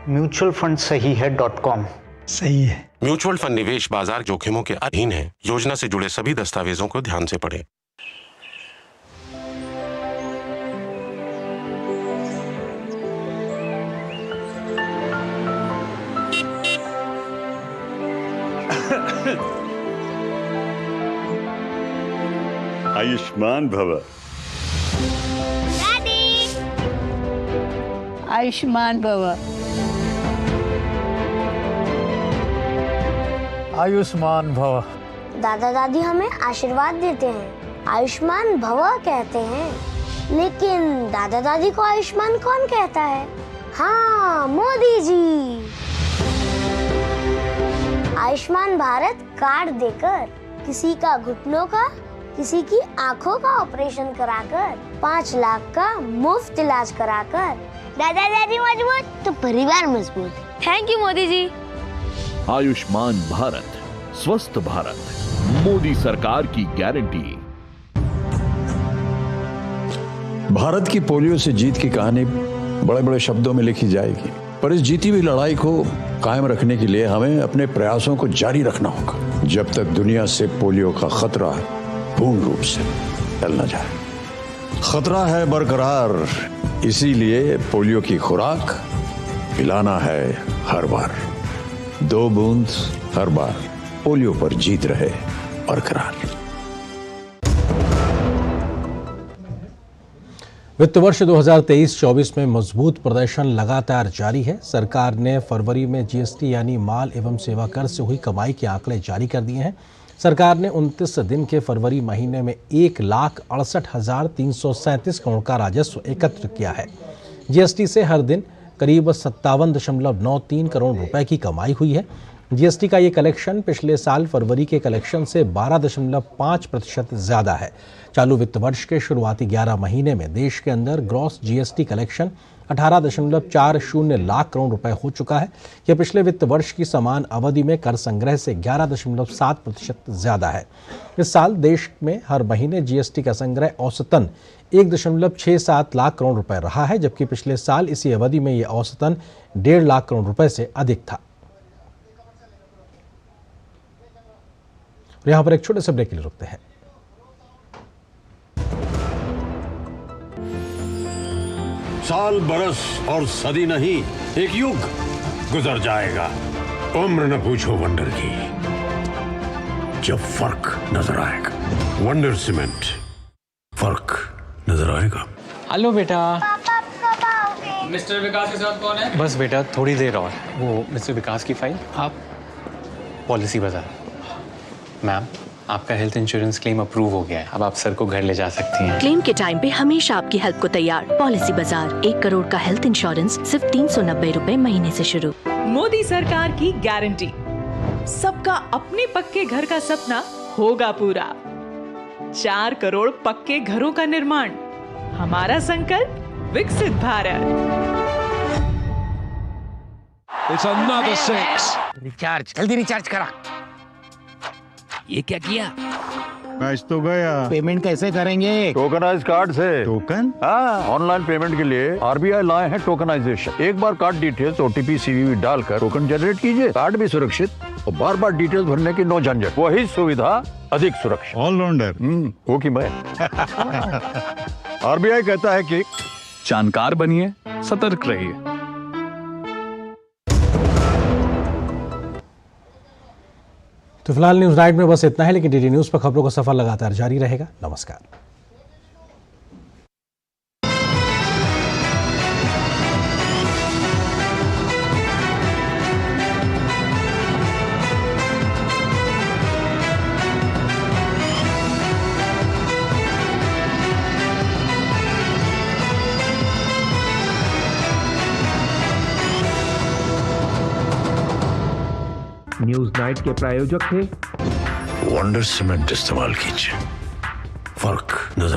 म्यूचुअल फंड सही है .com। सही है। म्यूचुअल फंड निवेश बाजार जोखिमों के अधीन है। योजना से जुड़े सभी दस्तावेजों को ध्यान से पढ़ें। आयुष्मान भव। आयुष्मान भव। आयुष्मान भव। दादा दादी हमें आशीर्वाद देते हैं, आयुष्मान भव कहते हैं, लेकिन दादा दादी को आयुष्मान कौन कहता है? हाँ, मोदी जी। आयुष्मान भारत कार्ड देकर किसी का घुटनों का, किसी की आंखों का ऑपरेशन कराकर 5 लाख का मुफ्त इलाज कराकर दादा दादी मजबूत तो परिवार मजबूत। Thank you Modi ji. आयुष्मान भारत, स्वस्थ भारत, मोदी सरकार की गारंटी। भारत की पोलियो से जीत की कहानी बड़े बड़े शब्दों में लिखी जाएगी, पर इस जीती हुई लड़ाई को कायम रखने के लिए हमें अपने प्रयासों को जारी रखना होगा, जब तक दुनिया से पोलियो का खतरा पूर्ण रूप से टल न जाए। खतरा है बरकरार, इसीलिए पोलियो की खुराक पिलाना है हर बार। 2 बूंद हर बार, पोलियो पर जीत रहे बरकरार। वित्त वर्ष 2023-24 में मजबूत प्रदर्शन लगातार जारी है। सरकार ने फरवरी में जीएसटी यानी माल एवं सेवा कर से हुई कमाई के आंकड़े जारी कर दिए हैं। सरकार ने 29 दिन के फरवरी महीने में 1,68,337 करोड़ का राजस्व एकत्र किया है। जीएसटी से हर दिन करीब 57.93 करोड़ रुपए की कमाई हुई है। जीएसटी का ये कलेक्शन पिछले साल फरवरी के कलेक्शन से 12.5% ज़्यादा है। चालू वित्त वर्ष के शुरुआती 11 महीने में देश के अंदर gross GST collection 18.40 lakh crore रुपए हो चुका है। यह पिछले वित्त वर्ष की समान अवधि में कर संग्रह से 11.7% ज़्यादा है। इस साल देश में हर महीने जीएसटी का संग्रह औसतन 1.67 लाख करोड़ रुपए रहा है, जबकि पिछले साल इसी अवधि में यह औसतन 1.5 लाख करोड़ रुपए से अधिक था। और यहाँ पर एक छोटे से ब्रेक के लिए रुकते हैं। साल बरस और सदी नहीं, एक युग गुजर जाएगा। उम्र न पूछो वंडर की, जब फर्क नजर आएगा। वंडर सीमेंट, फर्क नजर आएगा। हेलो बेटा। मिस्टर विकास के साथ कौन है? बस बेटा थोड़ी देर और। वो मिस्टर विकास की फाइल आप पॉलिसी बाजार। मैम आपका हेल्थ इंश्योरेंस क्लेम अप्रूव हो गया है, अब आप सर को घर ले जा सकती हैं। क्लेम के टाइम पे हमेशा आपकी हेल्प को तैयार। पॉलिसी बाजार, 1 करोड़ का हेल्थ इंश्योरेंस सिर्फ 390 रुपए महीने से शुरू। मोदी सरकार की गारंटी, सबका अपने पक्के घर का सपना होगा पूरा। 4 करोड़ पक्के घरों का निर्माण, हमारा संकल्प विकसित भारत। It's another 6. रिचार्ज, जल्दी रिचार्ज करा। ये क्या किया? मैच तो गया। पेमेंट कैसे करेंगे? टोकनाइज कार्ड से। टोकन? हाँ, ऑनलाइन पेमेंट के लिए आरबीआई लाए हैं टोकनाइजेशन। एक बार कार्ड डिटेल्स, ओटीपी, सीवीवी डालकर टोकन जनरेट कीजिए। कार्ड भी सुरक्षित और बार बार डिटेल्स भरने की नो झंझट। वही सुविधा अधिक सुरक्षित। ऑलराउंडर वो की मैं। आरबीआई कहता है कि जानकार बनिए, सतर्क रहिए। तो फिलहाल न्यूज नाइट में बस इतना है, लेकिन डीडी न्यूज पर खबरों का सफर लगातार जारी रहेगा। नमस्कार। न्यूज नाइट के प्रायोजक थे वंडर सीमेंट इस्तेमाल कीजिए, फर्क नजर